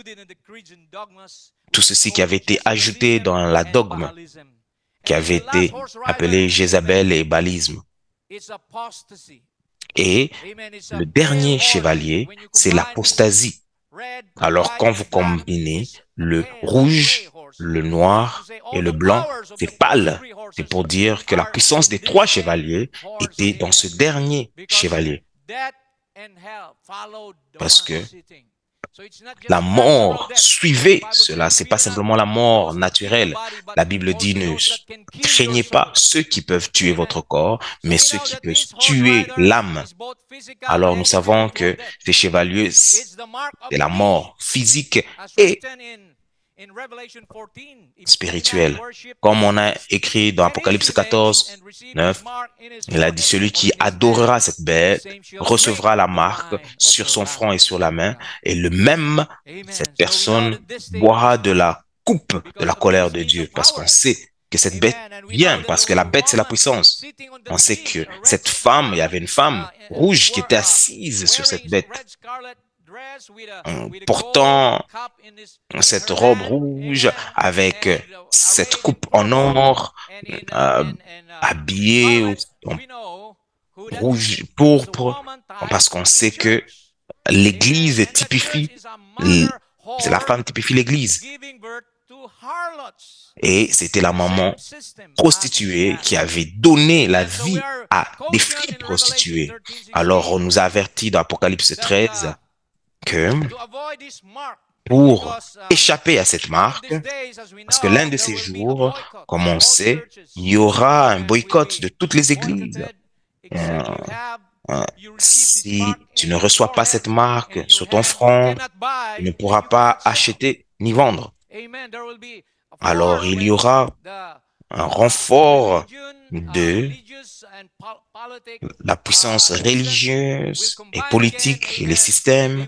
Tout ceci qui avait été ajouté dans la dogme, qui avait été appelé Jézabel et balisme. Et le dernier chevalier, c'est l'apostasie. Alors, quand vous combinez le rouge, le noir et le blanc, c'est pâle. C'est pour dire que la puissance des 3 chevaliers était dans ce dernier chevalier. Parce que la mort suivait cela. C'est pas simplement la mort naturelle. La Bible dit, ne craignez pas ceux qui peuvent tuer votre corps, mais ceux qui peuvent tuer l'âme. Alors nous savons que ces chevaliers, c'est la mort physique et spirituelle. Comme on a écrit dans Apocalypse 14, 9, il a dit, celui qui adorera cette bête recevra la marque sur son front et sur la main, et le même, cette personne boira de la coupe de la colère de Dieu, parce qu'on sait que cette bête vient, parce que la bête, c'est la puissance. On sait que cette femme, il y avait une femme rouge qui était assise sur cette bête, portant cette robe rouge avec cette coupe en or, habillée en rouge, pourpre, parce qu'on sait que l'Église typifie, c'est la femme typifie l'Église. Et c'était la maman prostituée qui avait donné la vie à des filles prostituées. Alors on nous a avertis dans Apocalypse 13 que pour échapper à cette marque, parce que l'un de ces jours, comme on sait, il y aura un boycott de toutes les églises. Si tu ne reçois pas cette marque sur ton front, tu ne pourras pas acheter ni vendre. Alors il y aura un renfort de la puissance religieuse et politique, et les systèmes.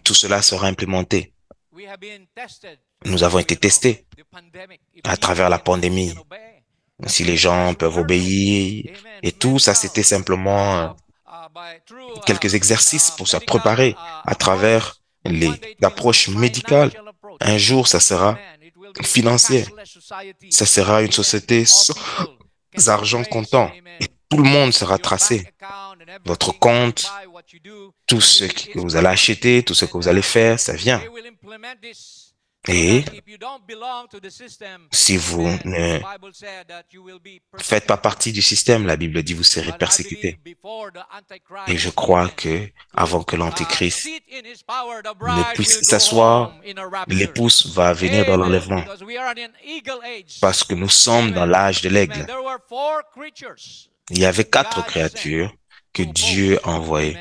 Tout cela sera implémenté. Nous avons été testés à travers la pandémie. Si les gens peuvent obéir et tout, ça c'était simplement quelques exercices pour se préparer à travers les approches médicales. Un jour, ça sera financier. Ça sera une société sans argent comptant. Et tout le monde sera tracé. Votre compte, tout ce que vous allez acheter, tout ce que vous allez faire, ça vient. Et si vous ne faites pas partie du système, la Bible dit vous serez persécutés. Et je crois que avant que l'Antéchrist ne puisse s'asseoir, l'épouse va venir dans l'enlèvement. Parce que nous sommes dans l'âge de l'aigle. Il y avait 4 créatures que Dieu a envoyées.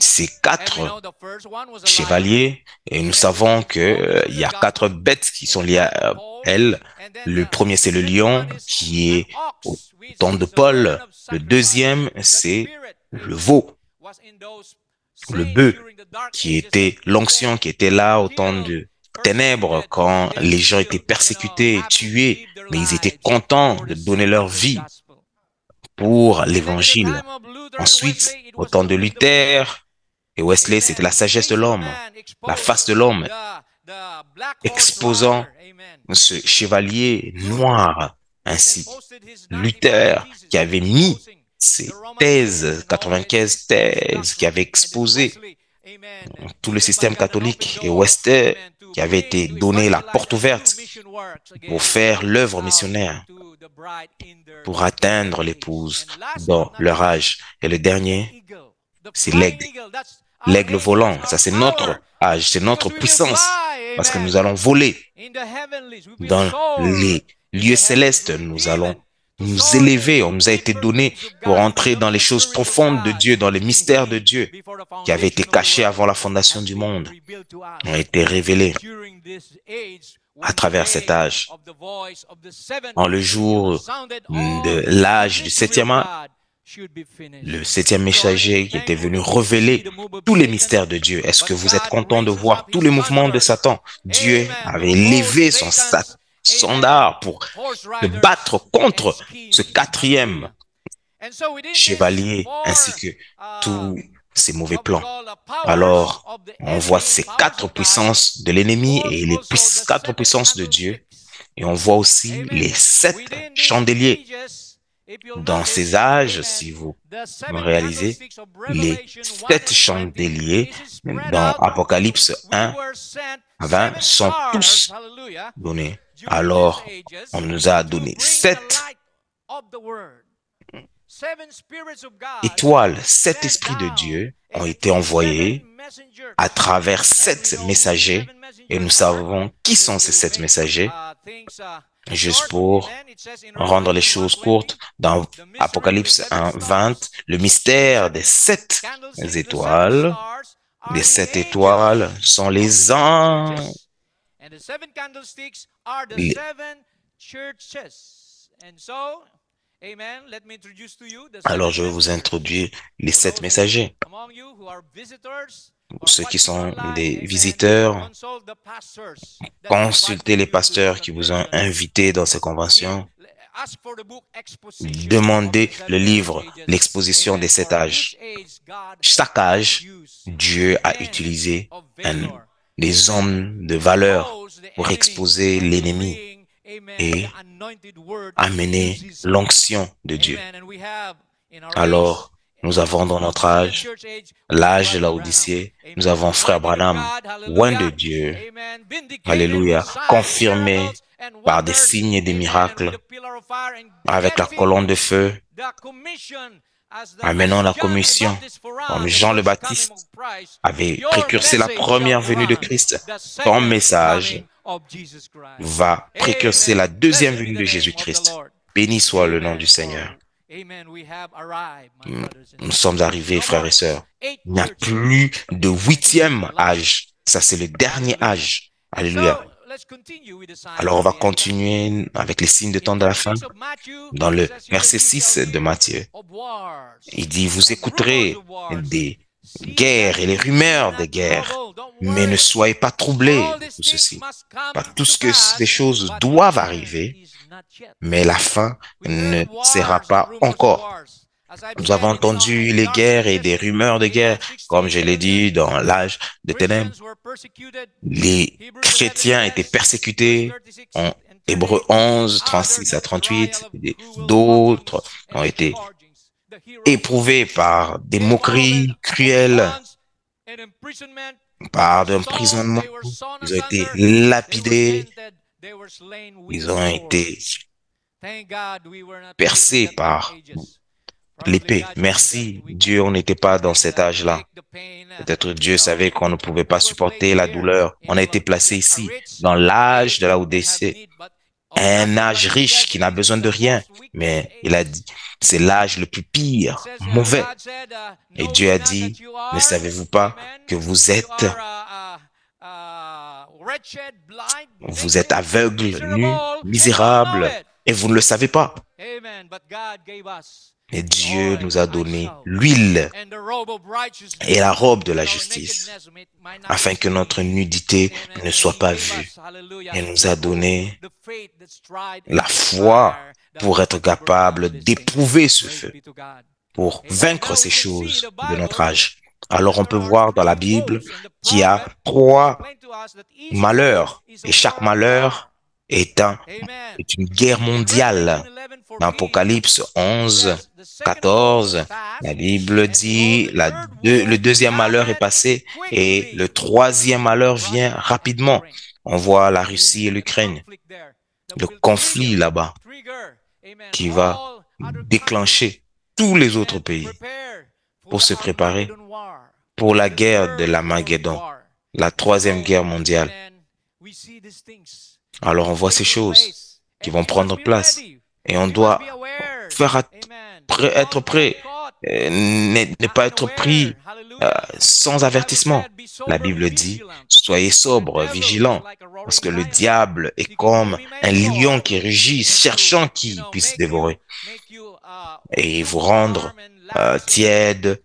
Ces 4 chevaliers, et nous savons que il y a 4 bêtes qui sont liées à elles. Le premier, c'est le lion, qui est au temps de Paul. Le deuxième, c'est le veau, le bœuf, qui était l'onction, qui était là au temps de ténèbres, quand les gens étaient persécutés et tués, mais ils étaient contents de donner leur vie pour l'évangile. Ensuite, au temps de Luther et Wesley, c'était la sagesse de l'homme, la face de l'homme, exposant ce chevalier noir. Ainsi, Luther, qui avait mis ses thèses, 95 thèses, qui avait exposé tout le système catholique, et Wesley, qui avait été donné la porte ouverte pour faire l'œuvre missionnaire, pour atteindre l'épouse dans leur âge. Et le dernier, c'est l'aigle. L'aigle volant, ça c'est notre âge, c'est notre puissance, parce que nous allons voler dans les lieux célestes, nous allons nous élever. On nous a été donné pour entrer dans les choses profondes de Dieu, dans les mystères de Dieu, qui avaient été cachés avant la fondation du monde, ont été révélés à travers cet âge. En le jour de l'âge du 7e âge, le 7e messager qui était venu révéler tous les mystères de Dieu. Est-ce que vous êtes content de voir tous les mouvements de Satan? Dieu avait levé son standard pour se battre contre ce 4e chevalier ainsi que tous ces mauvais plans. Alors, on voit ces 4 puissances de l'ennemi et les 4 puissances de Dieu. Et on voit aussi les 7 chandeliers. Dans ces âges, si vous réalisez, les 7 chandeliers dans Apocalypse 1 à 20 sont tous donnés. Alors, on nous a donné 7 étoiles, 7 esprits de Dieu ont été envoyés à travers 7 messagers, et nous savons qui sont ces 7 messagers. Juste pour rendre les choses courtes, dans Apocalypse 1, 20, le mystère des 7 étoiles, les 7 étoiles sont les anges. Alors, je vais vous introduire les 7 messagers. Pour ceux qui sont des visiteurs, consultez les pasteurs qui vous ont invité dans ces conventions. Demandez le livre, l'exposition des 7 âges. Chaque âge, Dieu a utilisé des hommes de valeur pour exposer l'ennemi et amener l'onction de Dieu. Alors, nous avons dans notre âge, l'âge de la Odyssée, nous avons Frère Branham, loin de Dieu, alléluia, confirmé par des signes et des miracles, avec la colonne de feu, amenant la commission, comme Jean le Baptiste avait précursé la première venue de Christ. Ton message va précurser la deuxième venue de Jésus-Christ. Béni soit le nom du Seigneur. Nous sommes arrivés, frères et sœurs. Il n'y a plus de 8e âge. Ça, c'est le dernier âge. Alléluia. Alors, on va continuer avec les signes de temps de la fin. Dans le verset 6 de Matthieu, il dit, vous écouterez des guerres et les rumeurs des guerres, mais ne soyez pas troublés de tout ceci. Pas tout ce que ces choses doivent arriver, mais la fin ne sera pas encore. Nous avons entendu les guerres et des rumeurs de guerre, comme je l'ai dit, dans l'âge de ténèbres. Les chrétiens étaient persécutés en Hébreux 11, 36 à 38. D'autres ont été éprouvés par des moqueries cruelles, par d'emprisonnement. Ils ont été lapidés. Ils ont été percés par l'épée. Merci, Dieu, on n'était pas dans cet âge-là. Peut-être Dieu savait qu'on ne pouvait pas supporter la douleur. On a été placé ici, dans l'âge de la Odyssée. Un âge riche qui n'a besoin de rien. Mais il a dit, c'est l'âge le plus pire, mauvais. Et Dieu a dit, ne savez-vous pas que vous êtes aveugle, nu, misérable, et vous ne le savez pas. Et Dieu nous a donné l'huile et la robe de la justice, afin que notre nudité ne soit pas vue. Et nous a donné la foi pour être capable d'éprouver ce feu, pour vaincre ces choses de notre âge. Alors on peut voir dans la Bible qu'il y a 3 malheurs, et chaque malheur est une guerre mondiale. Dans Apocalypse 11, 14, la Bible dit le 2e malheur est passé et le 3e malheur vient rapidement. On voit la Russie et l'Ukraine, le conflit là-bas qui va déclencher tous les autres pays pour se préparer pour la guerre de l'Armageddon, la 3e guerre mondiale. Alors on voit ces choses qui vont prendre place et on doit être prêt, ne pas être pris sans avertissement. La Bible dit, soyez sobres, vigilants, parce que le diable est comme un lion qui rugit, cherchant qui puisse dévorer et vous rendre tiède,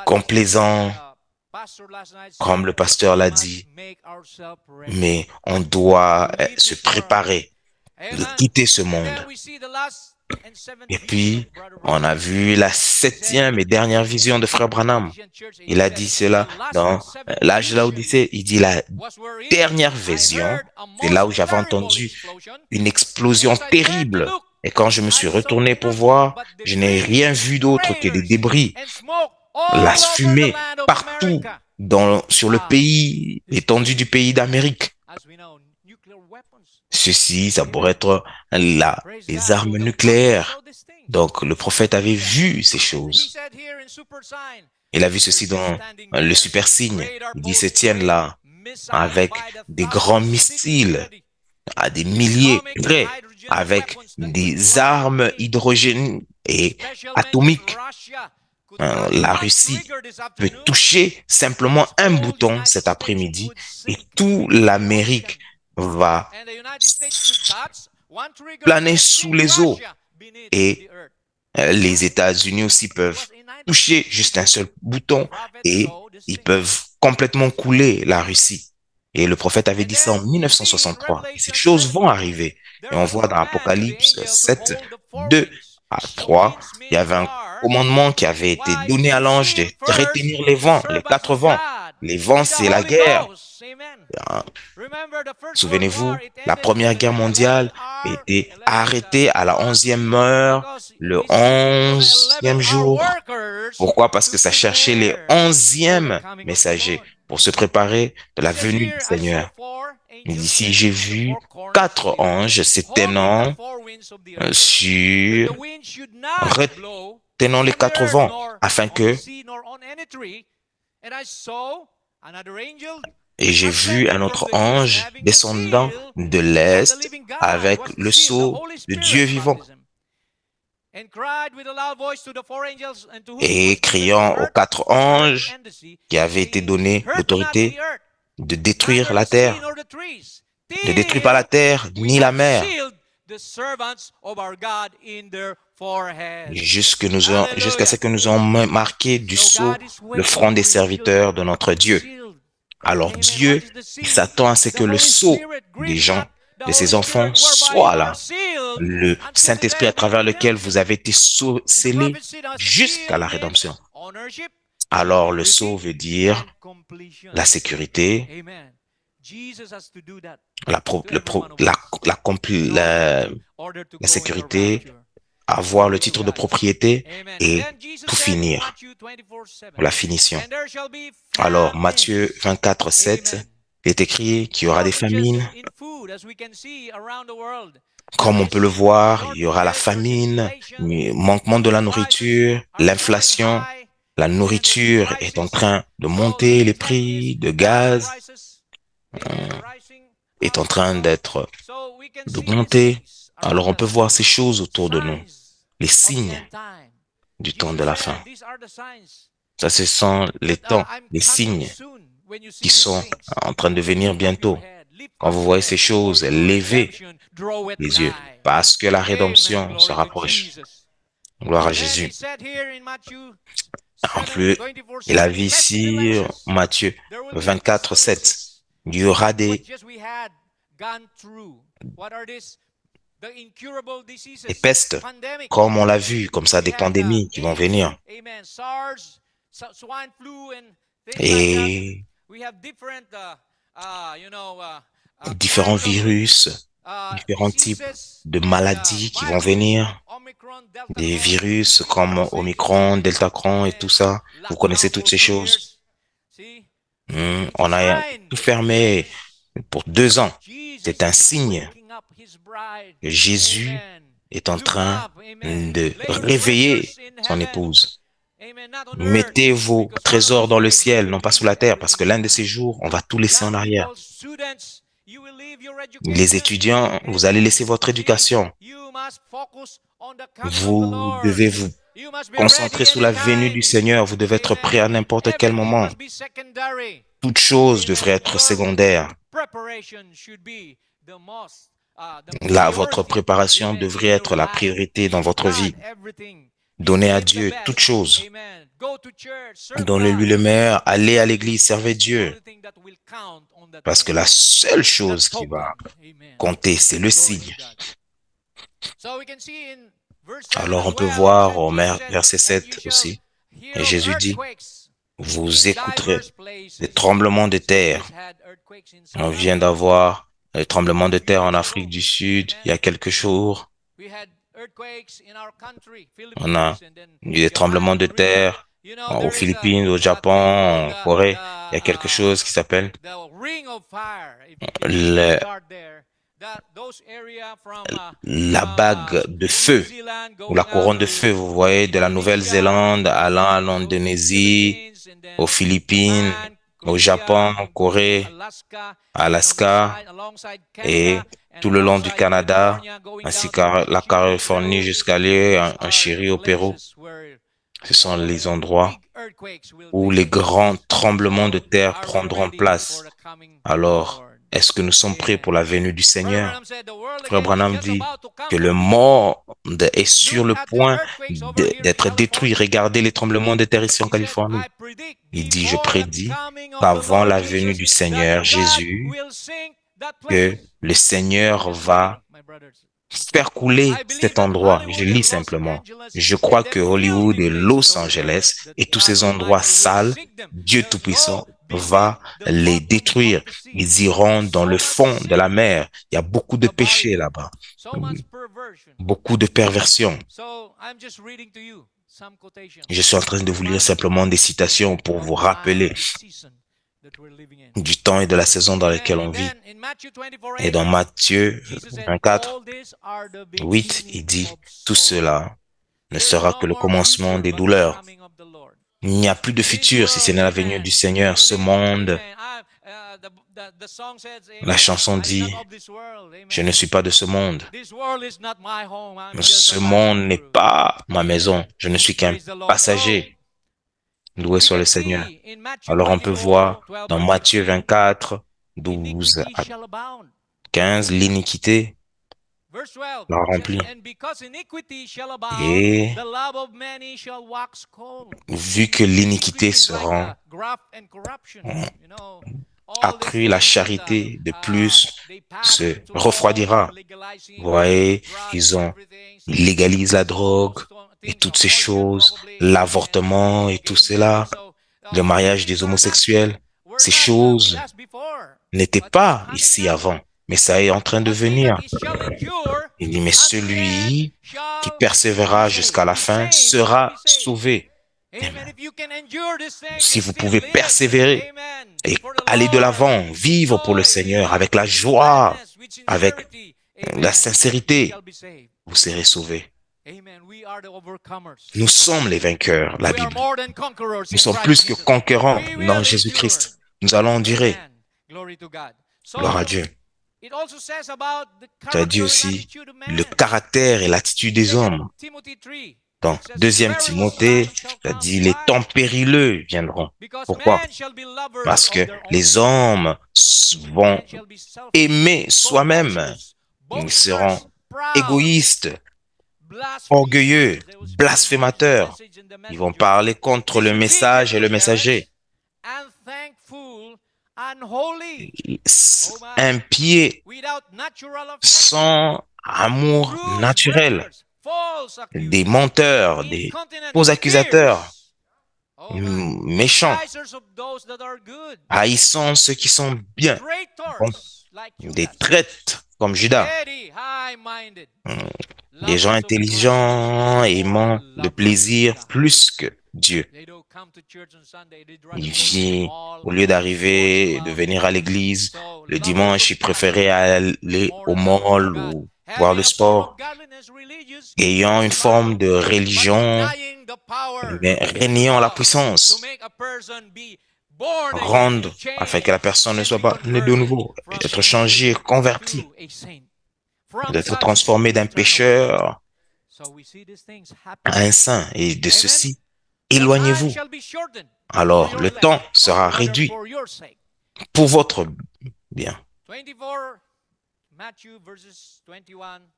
complaisant, comme le pasteur l'a dit, mais on doit se préparer de quitter ce monde. Et puis, on a vu la 7e et dernière vision de Frère Branham. Il a dit cela dans l'âge de la Odyssée. Il dit la dernière vision, c'est là où j'avais entendu une explosion terrible. Et quand je me suis retourné pour voir, je n'ai rien vu d'autre que des débris, la fumée partout sur le pays, l'étendue du pays d'Amérique. Ceci, ça pourrait être les armes nucléaires. Donc, le prophète avait vu ces choses. Il a vu ceci dans le super signe. Ils se tiennent là avec des grands missiles à des milliers près, avec des armes hydrogènes et atomiques. La Russie peut toucher simplement un bouton cet après-midi et toute l'Amérique va planer sous les eaux. Et les États-Unis aussi peuvent toucher juste un seul bouton et ils peuvent complètement couler la Russie. Et le prophète avait dit ça en 1963. Et ces choses vont arriver. Et on voit dans Apocalypse 7, 2 à 3, il y avait un commandement qui avait été donné à l'ange de retenir les vents, les 4 vents. Les vents, c'est la guerre. Souvenez-vous, la première guerre mondiale était arrêtée à la 11e heure, le 11e jour. Pourquoi? Parce que ça cherchait les 11e messagers pour se préparer de la venue du Seigneur. Ici, j'ai vu 4 anges s'éteignant retenant les 4 vents, afin que... Et j'ai vu un autre ange descendant de l'Est avec le sceau de Dieu vivant. et criant aux 4 anges qui avaient été donnés l'autorité de détruire la terre, ne détruis pas la terre ni la mer, jusqu'à ce que nous ayons marqué du sceau le front des serviteurs de notre Dieu. Alors Dieu, il s'attend à ce que le sceau des gens, de ses enfants, soit là. Le Saint-Esprit à travers lequel vous avez été scellés jusqu'à la rédemption. Alors le sceau veut dire la sécurité, la sécurité, avoir le titre de propriété et tout finir, la finition. Alors, Matthieu 24, 7, il est écrit qu'il y aura des famines. Comme on peut le voir, il y aura la famine, le manquement de la nourriture, l'inflation. La nourriture est en train de monter, les prix de gaz est en train d'augmenter. Alors, on peut voir ces choses autour de nous. Les signes du temps de la fin. Ça, ce sont les temps, les signes qui sont en train de venir bientôt. Quand vous voyez ces choses, levez les yeux, parce que la rédemption se rapproche. Gloire à Jésus. En plus, il a vu ici, Matthieu 24, 7, il y aura des pestes, comme on l'a vu, comme ça, des pandémies qui vont venir. Et différents virus, différents types de maladies qui vont venir. Des virus comme Omicron, Deltacron et tout ça. Vous connaissez toutes ces choses. On a tout fermé pour 2 ans. C'est un signe que Jésus est en train de réveiller son épouse. Mettez vos trésors dans le ciel, non pas sous la terre, parce que l'un de ces jours, on va tout laisser en arrière. Les étudiants, vous allez laisser votre éducation. Vous devez vous concentrer sur la venue du Seigneur. Vous devez être prêt à n'importe quel moment. Toute chose devrait être secondaire. Là, votre préparation devrait être la priorité dans votre vie. Donnez à Dieu toutes choses. Donnez-lui le meilleur. Allez à l'église, servez Dieu. Parce que la seule chose qui va compter, c'est le signe. Alors on peut voir au verset 7 aussi. Et Jésus dit, vous écouterez des tremblements de terre. On vient d'avoir les tremblements de terre en Afrique du Sud il y a quelques jours. On a eu des tremblements de terre aux Philippines, au Japon, en Corée. Il y a quelque chose qui s'appelle la bague de feu ou la couronne de feu. Vous voyez, de la Nouvelle-Zélande allant à l'Indonésie, aux Philippines, au Japon, en Corée, Alaska et tout le long du Canada, ainsi que la Californie jusqu'à aller en Chili au Pérou. Ce sont les endroits où les grands tremblements de terre prendront place. Alors, est-ce que nous sommes prêts pour la venue du Seigneur? Frère Branham dit que le monde est sur le point d'être détruit. Regardez les tremblements de terre ici en Californie. Il dit, je prédis qu'avant la venue du Seigneur Jésus, que le Seigneur va faire couler cet endroit. Je lis simplement. Je crois que Hollywood et Los Angeles et tous ces endroits sales, Dieu Tout-Puissant va les détruire. Ils iront dans le fond de la mer. Il y a beaucoup de péchés là-bas. Beaucoup de perversions. Je suis en train de vous lire simplement des citations pour vous rappeler du temps et de la saison dans laquelle on vit. Et dans Matthieu 24, 8, il dit, tout cela ne sera que le commencement des douleurs. Il n'y a plus de futur si ce n'est la venue du Seigneur. Ce monde La chanson dit, je ne suis pas de ce monde. Ce monde n'est pas ma maison. Je ne suis qu'un passager. Loué soit le Seigneur. Alors on peut voir dans Matthieu 24, 12 à 15, l'iniquité la remplit. Et vu que l'iniquité se rend accrue, la charité de plus se refroidira. Vous voyez, ils légalisent la drogue et toutes ces choses, l'avortement et tout cela, le mariage des homosexuels. Ces choses n'étaient pas ici avant, mais ça est en train de venir. Il dit, mais celui qui persévérera jusqu'à la fin sera sauvé. Amen. Si vous pouvez persévérer et aller de l'avant, vivre pour le Seigneur avec la joie, avec la sincérité, vous serez sauvés. Nous sommes les vainqueurs, la Bible. Nous sommes plus que conquérants dans Jésus-Christ. Nous allons endurer. Gloire à Dieu. Ça dit aussi le caractère et l'attitude des hommes. Dans 2 Timothée, ça dit les temps périlleux viendront. Pourquoi? Parce que les hommes vont aimer soi-même. Ils seront égoïstes, orgueilleux, blasphémateurs. Ils vont parler contre le message et le messager. Impies, sans amour naturel. Des menteurs, des faux accusateurs, méchants, haïssant ceux qui sont bien, bon, des traîtres comme Judas, des gens intelligents, aimant le plaisir plus que Dieu. Au lieu d'arriver et de venir à l'église, le dimanche, ils préféraient aller au mall ou voir le sport, ayant une forme de religion, mais reniant la puissance, rendre afin que la personne ne soit pas née de nouveau, être changée, convertie, d'être transformée d'un pécheur à un saint. Et de ceci, éloignez-vous. Alors, le temps sera réduit pour votre bien.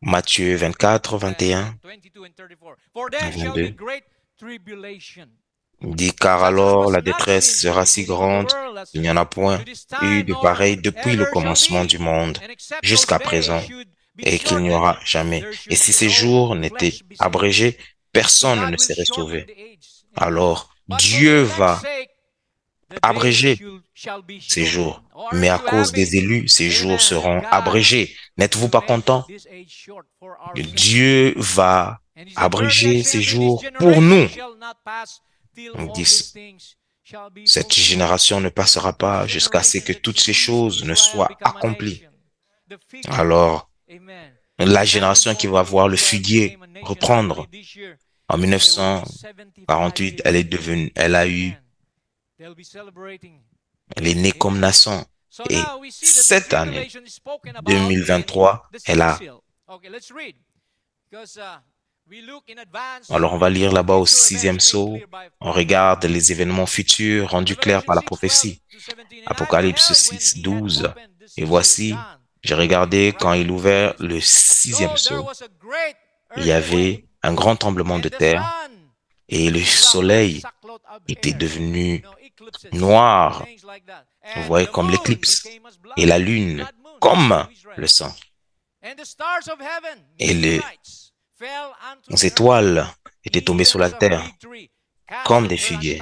Matthieu 24, 21, 22. Il dit, car alors la détresse sera si grande, il n'y en a point eu de pareil depuis le commencement du monde jusqu'à présent, et qu'il n'y aura jamais. Et si ces jours n'étaient abrégés, personne ne serait sauvé. Alors, Dieu va abréger ces jours, mais à cause des élus, ces jours seront abrégés. N'êtes-vous pas content? Dieu va abréger ces jours pour nous. On dit, cette génération ne passera pas jusqu'à ce que toutes ces choses ne soient accomplies. Alors, la génération qui va voir le figuier reprendre, en 1948, elle est née comme nation. Et cette année, 2023, elle a... Alors on va lire là-bas au 6e sceau, on regarde les événements futurs rendus clairs par la prophétie. Apocalypse 6, 12. Et voici, j'ai regardé quand il ouvert le 6e sceau. Il y avait un grand tremblement de terre et le soleil était devenu noir, vous voyez, comme l'éclipse, et la lune comme le sang. Et les étoiles étaient tombées sur la terre comme des figuiers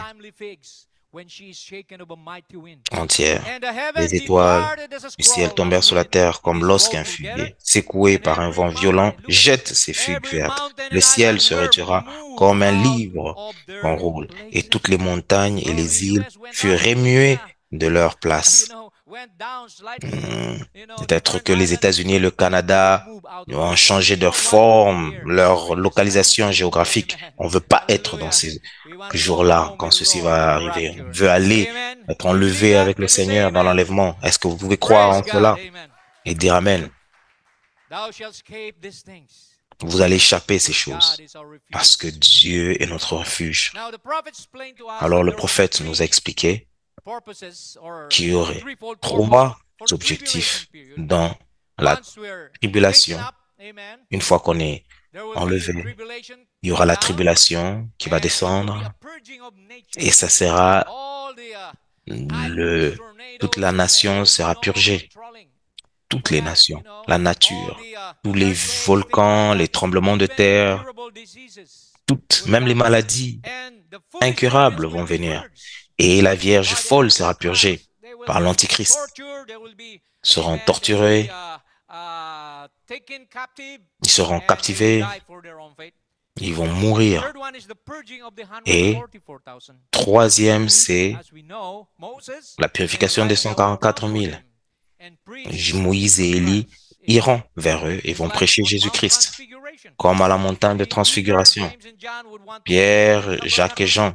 entières. Les étoiles du ciel tombèrent sur la terre comme lorsqu'un figuier, secoué par un vent violent, jette ses figues vertes. Le ciel se retira comme un livre en roule, et toutes les montagnes et les îles furent remuées de leur place. Peut-être que les États-Unis et le Canada ont changé leur forme, leur localisation géographique. On ne veut pas être dans ces jours-là quand ceci va arriver. On veut aller être enlevé avec le Seigneur dans l'enlèvement. Est-ce que vous pouvez croire en cela et dire Amen? Vous allez échapper ces choses parce que Dieu est notre refuge. Alors le prophète nous a expliqué qu'il y aurait trois objectifs dans la tribulation. Une fois qu'on est enlevé, il y aura la tribulation qui va descendre et ça sera toute la nation sera purgée. Toutes les nations, la nature, tous les volcans, les tremblements de terre, toutes, même les maladies incurables vont venir. Et la Vierge folle sera purgée par l'Antichrist. Ils seront torturés, ils seront captivés, ils vont mourir. Et troisième, c'est la purification des 144 000. Moïse et Élie iront vers eux et vont prêcher Jésus-Christ, comme à la montagne de transfiguration. Pierre, Jacques et Jean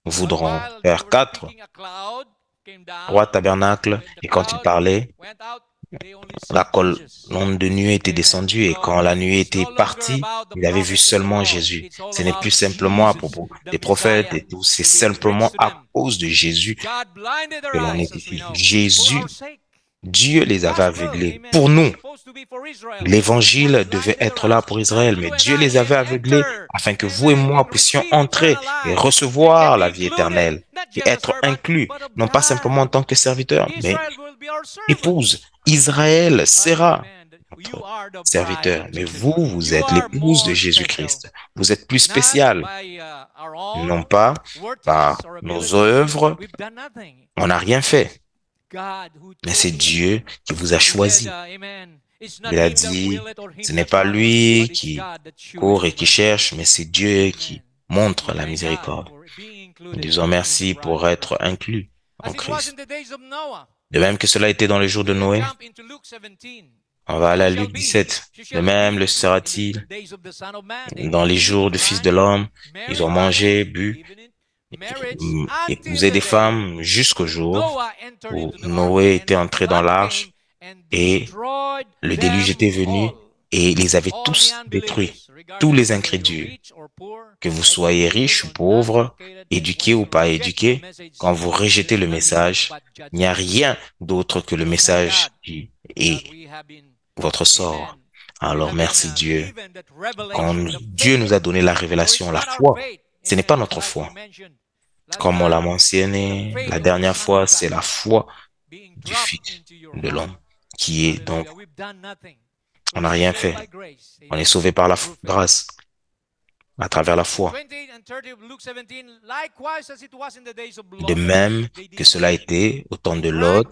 voudront faire 3 tabernacles, et quand ils parlaient, la colonne de nuée était descendue, et quand la nuée était partie, il avait vu seulement Jésus. Ce n'est plus simplement à propos des prophètes et tout, c'est simplement à cause de Jésus que l'on est ici. Jésus, Dieu les avait aveuglés pour nous. L'évangile devait être là pour Israël, mais Dieu les avait aveuglés afin que vous et moi puissions entrer et recevoir la vie éternelle et être inclus, non pas simplement en tant que serviteur, mais épouse. Israël sera notre serviteur, mais vous êtes l'épouse de Jésus-Christ. Vous êtes plus spécial, non pas par nos œuvres, on n'a rien fait. Mais c'est Dieu qui vous a choisi. Il a dit, ce n'est pas lui qui court et qui cherche, mais c'est Dieu qui montre la miséricorde. Nous disons merci pour être inclus en Christ. De même que cela était dans les jours de Noé, on va aller à Luc 17. De même le sera-t-il dans les jours du Fils de l'homme. Ils ont mangé, bu, épouser des femmes jusqu'au jour où Noé était entré dans l'arche et le déluge était venu et ils les avait tous détruits, tous les incrédules. Que vous soyez riches ou pauvres, éduqués ou pas éduqués, quand vous rejetez le message, il n'y a rien d'autre que le message qui est votre sort. Alors merci Dieu. Quand Dieu nous a donné la révélation, la foi, ce n'est pas notre foi. Comme on l'a mentionné la dernière fois, c'est la foi du Fils de l'homme qui est donc, on n'a rien fait. On est sauvé par la grâce, à travers la foi. De même que cela a été au temps de Lot,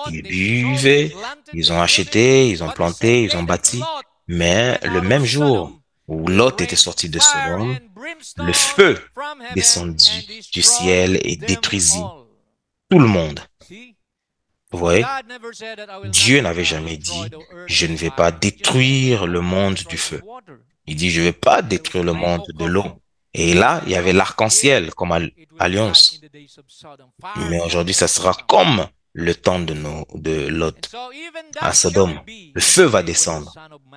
ils buvaient, ils ont acheté, ils ont planté, ils ont bâti, mais le même jour où Lot était sorti de Sodome, le feu descendit du ciel et détruisit tout le monde. Vous voyez, Dieu n'avait jamais dit, je ne vais pas détruire le monde du feu. Il dit, je ne vais pas détruire le monde de l'eau. Et là, il y avait l'arc-en-ciel comme alliance. Mais aujourd'hui, ça sera comme le temps de Lot à Sodome. Le feu va descendre.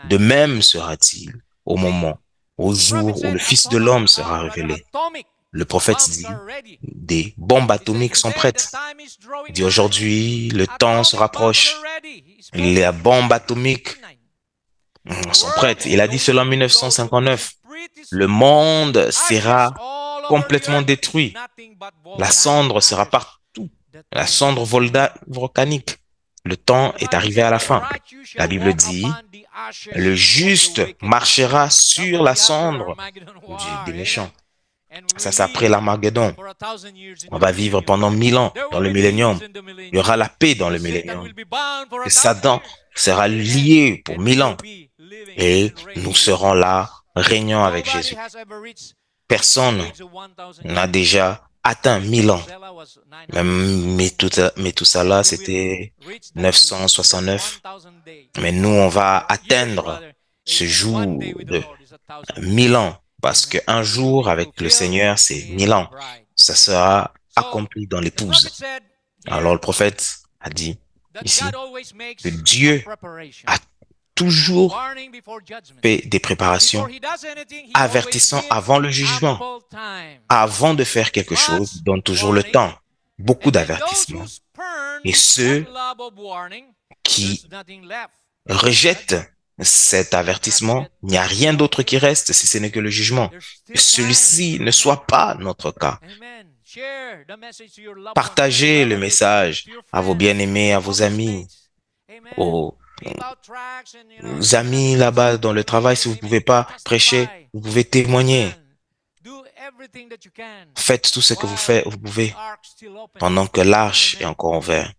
De même sera-t-il au moment, au jour où le Fils de l'homme sera révélé. Le prophète dit, des bombes atomiques sont prêtes. Il dit, aujourd'hui, le temps se rapproche. Les bombes atomiques sont prêtes. Il a dit cela en 1959. Le monde sera complètement détruit. La cendre sera partout. La cendre volcanique. Le temps est arrivé à la fin. La Bible dit, le juste marchera sur la cendre des méchants. Ça, c'est après l'Armageddon. On va vivre pendant 1000 ans dans le millénium. Il y aura la paix dans le millénium. Et Satan sera lié pour 1000 ans. Et nous serons là, régnant avec Jésus. Personne n'a déjà atteint 1000 ans. Mais tout ça là, c'était 969. Mais nous, on va atteindre ce jour de 1000 ans. Parce qu'un jour avec le Seigneur, c'est 1000 ans. Ça sera accompli dans l'épouse. Alors le prophète a dit ici que Dieu a toujours fait des préparations, avertissant avant le jugement. Avant de faire quelque chose, il donne toujours le temps. Beaucoup d'avertissements. Et ceux qui rejettent cet avertissement, il n'y a rien d'autre qui reste si ce n'est que le jugement. Que celui-ci ne soit pas notre cas. Partagez le message à vos bien-aimés, à vos amis, aux amis là-bas dans le travail. Si vous ne pouvez pas prêcher, vous pouvez témoigner. Faites tout ce que vous pouvez pendant que l'arche est encore ouverte.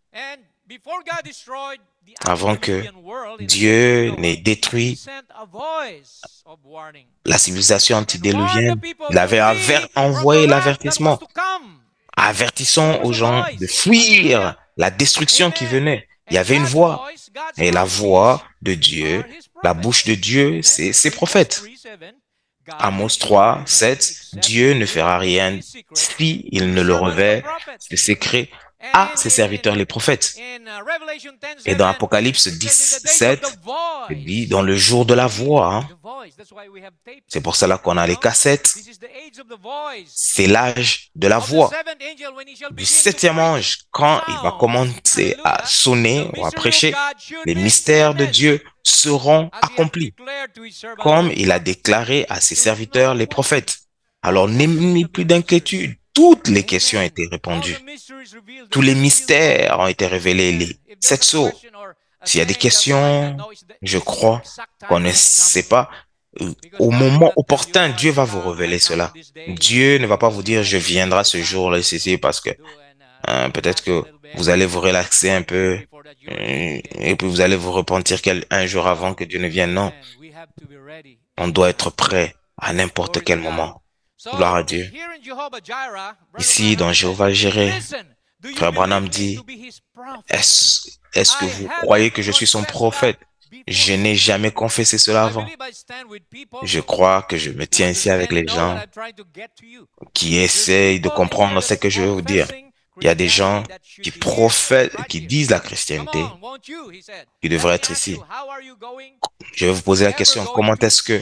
Avant que Dieu n'ait détruit la civilisation antidéluvienne, il avait envoyé l'avertissement, avertissant aux gens de fuir la destruction qui venait. Il y avait une voix, et la voix de Dieu, la bouche de Dieu, c'est ses prophètes. Amos 3, 7, Dieu ne fera rien si il ne le revêt de secret à ses serviteurs les prophètes. Et dans Apocalypse 10, 7, il dit dans le jour de la voix. C'est pour cela qu'on a les cassettes. C'est l'âge de la voix. Du 7e ange, quand il va commencer à sonner ou à prêcher, les mystères de Dieu seront accomplis, comme il a déclaré à ses serviteurs les prophètes. Alors n'ayez plus d'inquiétude. Toutes les questions ont été répondues. Tous les mystères ont été révélés. Les 7 sceaux. S'il y a des questions, je crois qu'on ne sait pas. Au moment opportun, Dieu va vous révéler cela. Dieu ne va pas vous dire, je viendrai ce jour-là, ici, parce que peut-être que vous allez vous relaxer un peu et puis vous allez vous repentir un jour avant que Dieu ne vienne. Non. On doit être prêt à n'importe quel moment. Gloire à Dieu. Ici, dans Jéhovah Jireh, Frère Branham dit, est-ce que vous croyez que je suis son prophète? Je n'ai jamais confessé cela avant. Je crois que je me tiens ici avec les gens qui essayent de comprendre ce que je veux vous dire. Il y a des gens qui prophètent, qui disent la chrétienté, qui devraient être ici. Je vais vous poser la question, comment est-ce que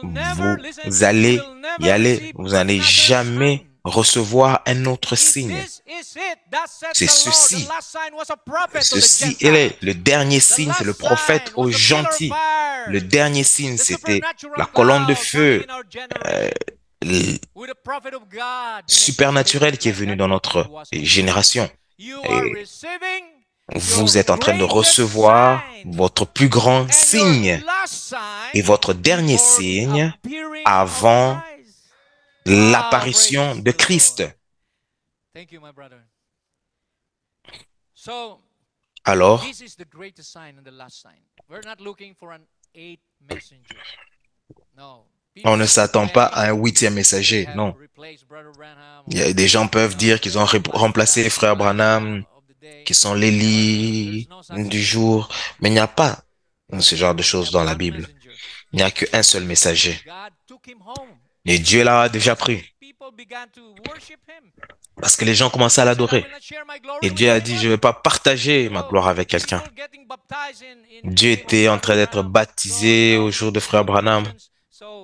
vous allez y aller? Vous n'allez jamais recevoir un autre signe. C'est ceci. Ceci est le dernier signe, c'est le prophète au gentil. Le dernier signe, c'était la colonne de feu supernaturelle qui est venue dans notre génération. Et vous êtes en train de recevoir votre plus grand signe et votre dernier signe avant l'apparition de Christ. Alors, on ne s'attend pas à un 8e messager, non. Des gens peuvent dire qu'ils ont remplacé les frères Branham, qui sont l'Élie du jour, mais il n'y a pas ce genre de choses dans la Bible. Il n'y a qu'un seul messager. Et Dieu l'a déjà pris. Parce que les gens commençaient à l'adorer. Et Dieu a dit, je ne vais pas partager ma gloire avec quelqu'un. Dieu était en train d'être baptisé au jour de frère Branham.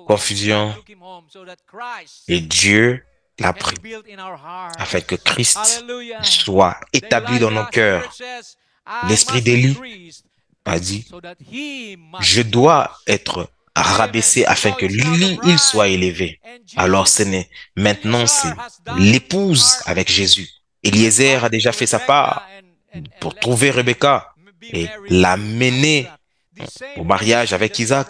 Confusion. Et Dieu l'a pris afin que Christ soit établi dans nos cœurs. L'esprit d'Élie a dit, je dois être rabaissé afin que lui, il soit élevé. Alors maintenant c'est l'épouse avec Jésus. Eliezer a déjà fait sa part pour trouver Rebecca et l'amener au mariage avec Isaac.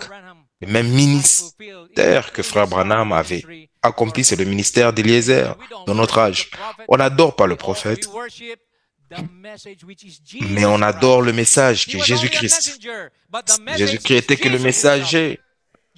Le même ministère que frère Branham avait accompli, c'est le ministère d'Eliezer dans notre âge. On n'adore pas le prophète, mais on adore le message qui est Jésus-Christ. Jésus-Christ était que le messager.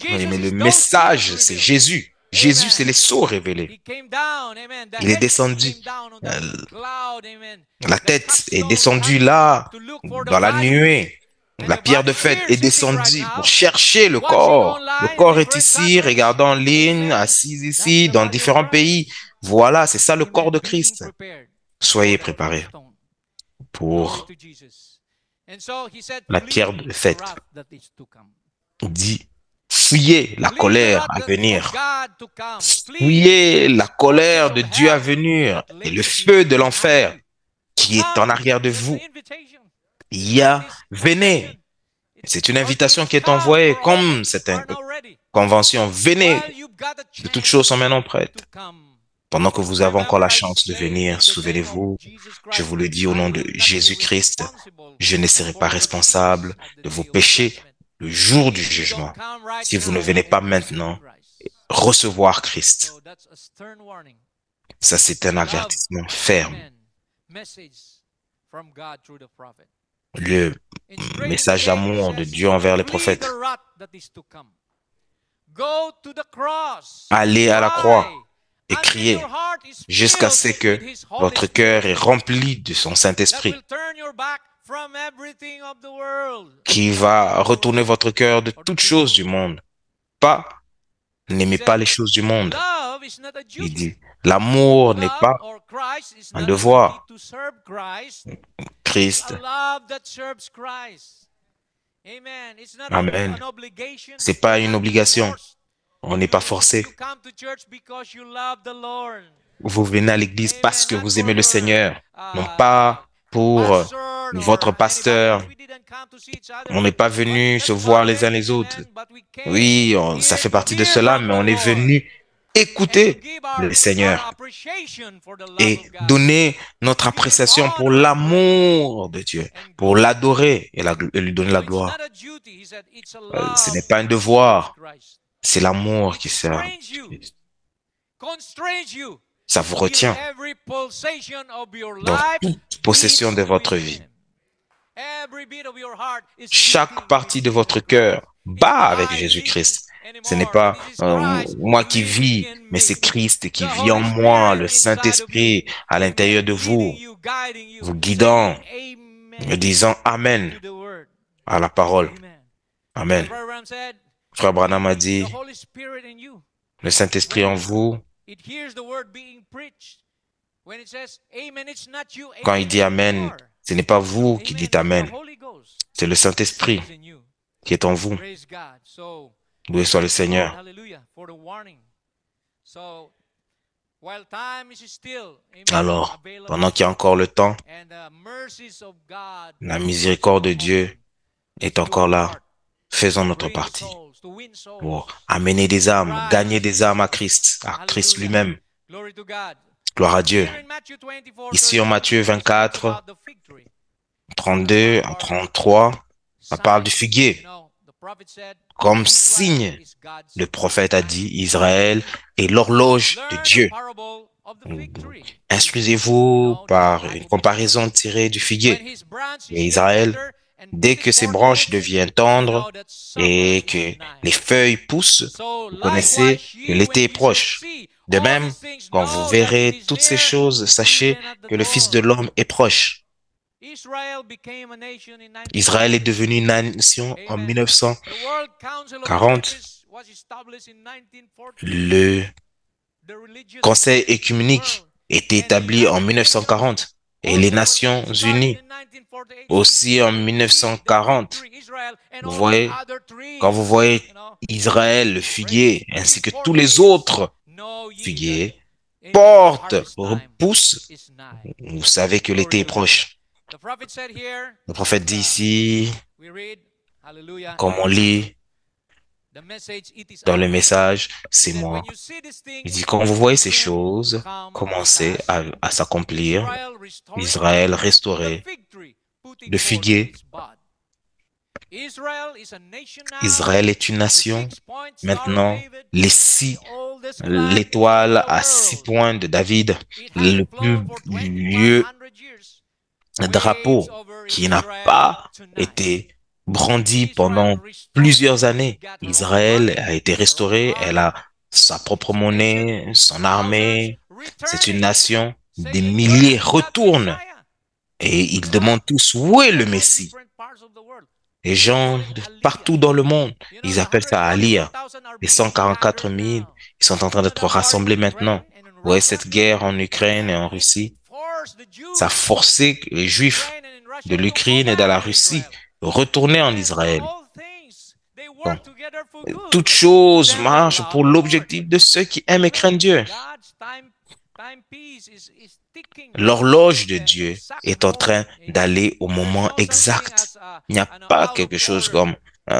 Mais le message, c'est Jésus. Jésus, c'est les sceaux révélés. He came down, amen. The Il est head descendu. came down on Euh, the cloud, amen. La The tête est capstone descendue coming là, to look for the dans la body. nuée. And La the pierre de body fête here est sitting right descendue pour now, chercher le watching corps. Le online in corps est different ici, countries. regardant en ligne, Amen. assis That's ici, the dans body of différents pays. Christ. Voilà, c'est ça le corps de Amen. Being Christ. prepared Soyez for the préparés capstone. Glory pour to Jesus. And so he said, la "Flee pierre de the fête. wrath that is to come." Il dit, fuyez la Flee the colère wrath à of venir. God to come. Flee Fuyez la these forces colère of de Dieu à hell venir that et lays le feu de behind l'enfer you. qui est en arrière de That's vous. the invitation. Il y a, That is venez. confession. C'est une Lord invitation Jesus, qui est come, envoyée for all comme things cette are now ready. convention. Venez, While you've got a de toutes chance choses sont maintenant prêtes. to come. Pendant que vous avez encore Remember, la I chance de say venir, in the name of souvenez-vous, Jesus je Christ, vous le dis au I nom de will not be Jésus-Christ, responsible je ne serai for pas your responsable sins at the de vos day of péchés judgment. le jour du If you don't jugement. come right Si vous ne now venez pas and receive maintenant, Christ. recevoir Christ. So that's a stern warning. Ça, c'est un Love, avertissement ferme. amen. Message from God through the prophet. Le In straight message English, d'amour it de says, Dieu envers les "Flee prophètes. the wrath that is to come. Go to the cross. Allez à la Cry croix et until criez your heart is jusqu'à filled ce que with His Holy votre cœur Spirit. est rempli de son That Saint-Esprit, will turn your back from everything of the world. qui va retourner votre cœur de toutes choses du monde. Pas, n'aimez pas les choses du monde. Love is not a Il duty. dit, l'amour n'est Love pas or Christ is un not a devoir. duty to serve Christ. Christ. A love that serves Christ. Amen. It's not Amen. an obligation. C'est pas une Not obligation. forced. On n'est pas forcé. You come to church because you love the Lord. Vous venez à l'église parce que Amen. Not vous aimez for le your, Seigneur, non uh, pas pour pastor or votre anybody pasteur. else. We didn't come to see each other, On n'est pas venu but se that's voir part of les uns it. les autres. Amen. But we came Oui, ça here fait to partie de hear cela, from mais the on est Lord venu and to écouter give le our Seigneur appreciation for the love et of God. donner notre appréciation pour l'amour de Dieu, pour l'adorer et lui donner la So it's gloire. not a duty. He said it's a Ce love n'est pas un that devoir, serves Christ. c'est l'amour It qui sert. strains you, constrains you Ça vous till retient every pulsation of your dans life toute possession beats de votre with vie. Him. Every beat of your heart is Chaque beating partie with de Jesus votre Christ. cœur It's bat not avec I Jésus-Christ. living Ce n'est anymore, pas but it is Christ moi qui living vis, in mais c'est me. Christ qui The vit en Holy moi, Spirit le inside of Saint-Esprit you. à l'intérieur Amen. de vous, Leading you, guiding you, vous guidant, saying me amen disant Amen to the word. à la parole. Amen. Amen. Brother Branham said, Frère Branham a dit, the Holy Spirit in you. le Saint-Esprit en vous, It hears the word being preached. When it says amen, it's not you. quand il dit Amen, anymore. ce n'est pas vous qui Amen, dites but Amen, the Holy Ghost c'est le Saint-Esprit is in you. qui est en vous. Praise God. So, Loué soit le praise the Lord. Seigneur. Hallelujah for the warning. So, while time is still, amen, Alors, available, pendant qu'il y a encore le temps, and the mercies of God, la miséricorde de Dieu est encore là. Faisons notre bring partie souls, to win souls. pour amener des âmes, gagner des âmes à Christ Hallelujah. lui-même. Glory to God. Gloire à Dieu. Here in Matthew 24, Ici en Matthieu 24, talks about the fig tree. 32 à 33, ça parle du figuier. You know, the prophet said, Comme Israel signe, is God's le prophète a dit, time. Israël est l'horloge de Learn Dieu. the parable of the fig tree. Instruisez-vous par une comparaison tirée du When figuier. his branch is Et Israël, tender and dès putteth que ses forth branches leaves, deviennent you tendres know that summer et is que nigh. les feuilles poussent, So vous connaissez likewise, que ye, l'été when est ye proche. shall see De all même, these things, quand vous know that verrez it is toutes ces near, choses, sachez even at the que le Fils de door. l'homme est proche. Israel became a nation in 1940. Israël est devenu une nation en Amen. 1940. The World Council of 40. Churches was established in 1940. Le The religious Conseil écuménique world était and the établi en United 1940 et also les was Nations started Unies in 1948. aussi en When you see the 1940. fig tree, Israel, and Vous all voyez, the other trees, quand vous voyez you know, Israël, le figuier, praise ainsi que these tous 4 les days, autres know ye figuiers that, amen, the portent, harvest time repoussent, is nigh. vous savez que l'été est proche. The prophet said here, Le prophète dit and, ici, we read, hallelujah, comme on lit the message, it is dans le I. message, He c'est said, moi. when you see these Il dit, things quand vous voyez ces begin to choses come to commencer pass, à s'accomplir, Israel restoring Israël the restauré, fig tree, putting le forth figuier. its bud. Israel is a nation now. Israël est une The nation. 6-point Star of Maintenant, David, les the 6, oldest flag in l'étoile the à 6 world. points de David, It le hasn't plus flown for vieux 2500 years. drapeau Waves over qui n'a Israel pas tonight. été brandi Israel pendant restored. plusieurs She années. got her own Israël money, a été her own restaurée, elle a army, sa propre monnaie, son armée. C'est une nation. Des milliers retournent et ils demandent tous où est le Messie. Les gens de partout dans le monde, ils appellent ça Aliyah. Les 144 000, ils sont en train d'être rassemblés maintenant. Ouais, cette guerre en Ukraine et en Russie, ça a forcé les Juifs de l'Ukraine et de la Russie de retourner en Israël. Bon. Toutes choses marchent pour l'objectif de ceux qui aiment et craignent Dieu. L'horloge de Dieu est en train d'aller au moment exact. Il n'y a pas quelque chose comme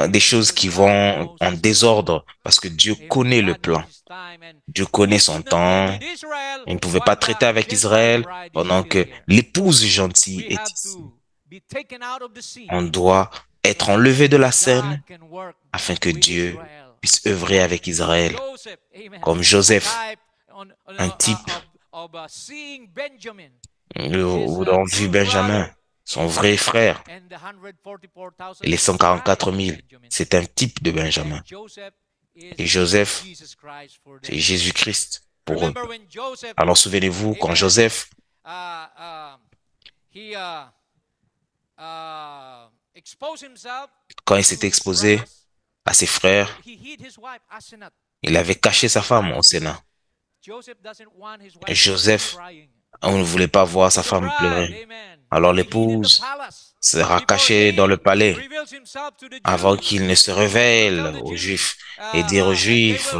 des choses qui vont en désordre parce que Dieu connaît le plan. Dieu connaît son temps. Il ne pouvait pas traiter avec Israël pendant que l'épouse gentille est ici. On doit être enlevé de la scène afin que Dieu puisse œuvrer avec Israël. Comme Joseph, un type où on vit Benjamin, son vrai frère. Et les 144 000, c'est un type de Benjamin. Et Joseph, c'est Jésus-Christ pour eux. Alors souvenez-vous, quand Joseph, quand il s'était exposé à ses frères, il avait caché sa femme au Sénat. Et Joseph, on ne voulait pas voir sa femme pleurer. Alors l'épouse sera cachée dans le palais avant qu'il ne se révèle aux Juifs et dire aux Juifs,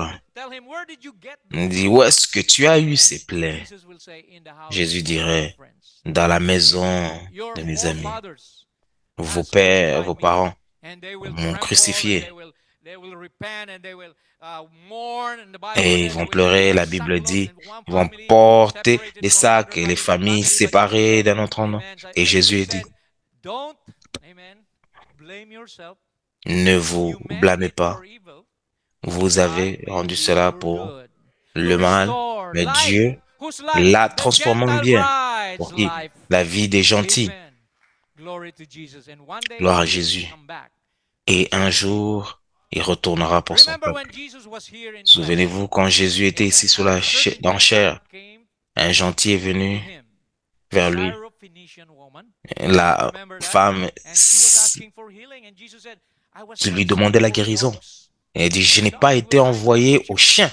il dit, où est-ce que tu as eu ces plaies? Jésus dirait, dans la maison de mes amis. Vos pères, vos parents m'ont crucifié. Et ils vont pleurer, la Bible dit, ils vont porter des sacs et les familles séparées d'un autre endroit. Et Jésus dit, ne vous blâmez pas, vous avez rendu cela pour le mal, mais Dieu l'a transformé en bien pour qui? La vie des gentils. Gloire à Jésus. Et un jour, il retournera pour son peuple. Souvenez-vous, quand Jésus était ici dans la chair, un gentil est venu vers lui. La femme lui demandait la guérison. Et elle dit, je n'ai pas été envoyé aux chiens.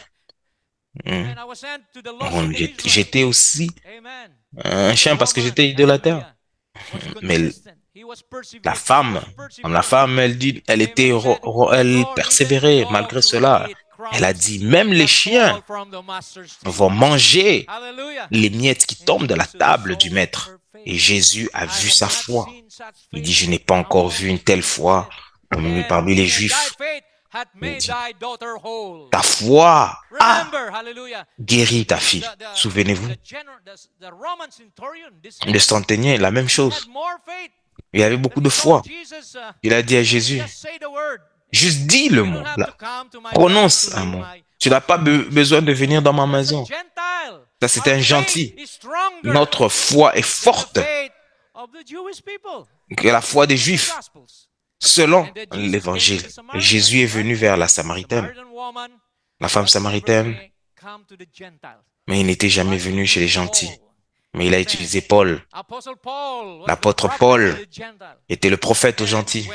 J'étais aussi un chien parce que j'étais idolâtre. Mais la femme, elle dit, elle persévérait malgré cela. Elle a dit, même les chiens vont manger les miettes qui tombent de la table du maître. Et Jésus a vu sa foi. Il dit, je n'ai pas encore vu une telle foi parmi les Juifs. Il dit, ta foi a guéri ta fille. Souvenez-vous. Le centenier, la même chose. Il avait beaucoup de foi. Il a dit à Jésus, juste dis le mot, là. Prononce un mot. Tu n'as pas besoin de venir dans ma maison. Ça, c'est un gentil. Notre foi est forte que la foi des Juifs. Selon l'évangile, Jésus est venu vers la Samaritaine, la femme samaritaine, mais il n'était jamais venu chez les gentils. Mais il a utilisé Paul. L'apôtre Paul était le prophète aux gentils.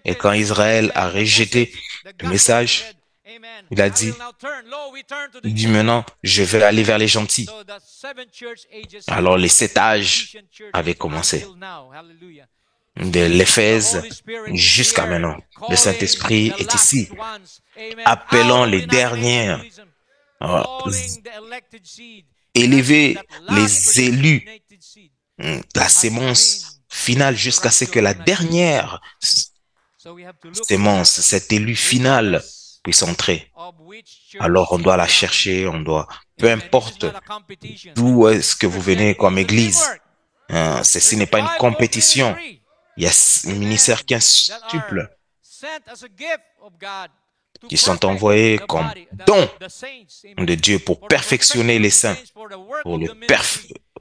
Et quand Israël a rejeté le message, il a dit, maintenant, je vais aller vers les gentils. Alors les 7 âges avaient commencé. De l'Éphèse jusqu'à maintenant. Le Saint-Esprit est ici, appelant les dernières, élever les élus, la sémence finale jusqu'à ce que la dernière sémence, cet élu final puisse entrer. Alors on doit la chercher, peu importe d'où est-ce que vous venez comme église, ceci n'est pas une compétition. Il y a un ministère qui est stuple, qui sont envoyés comme don de Dieu pour perfectionner les saints, pour le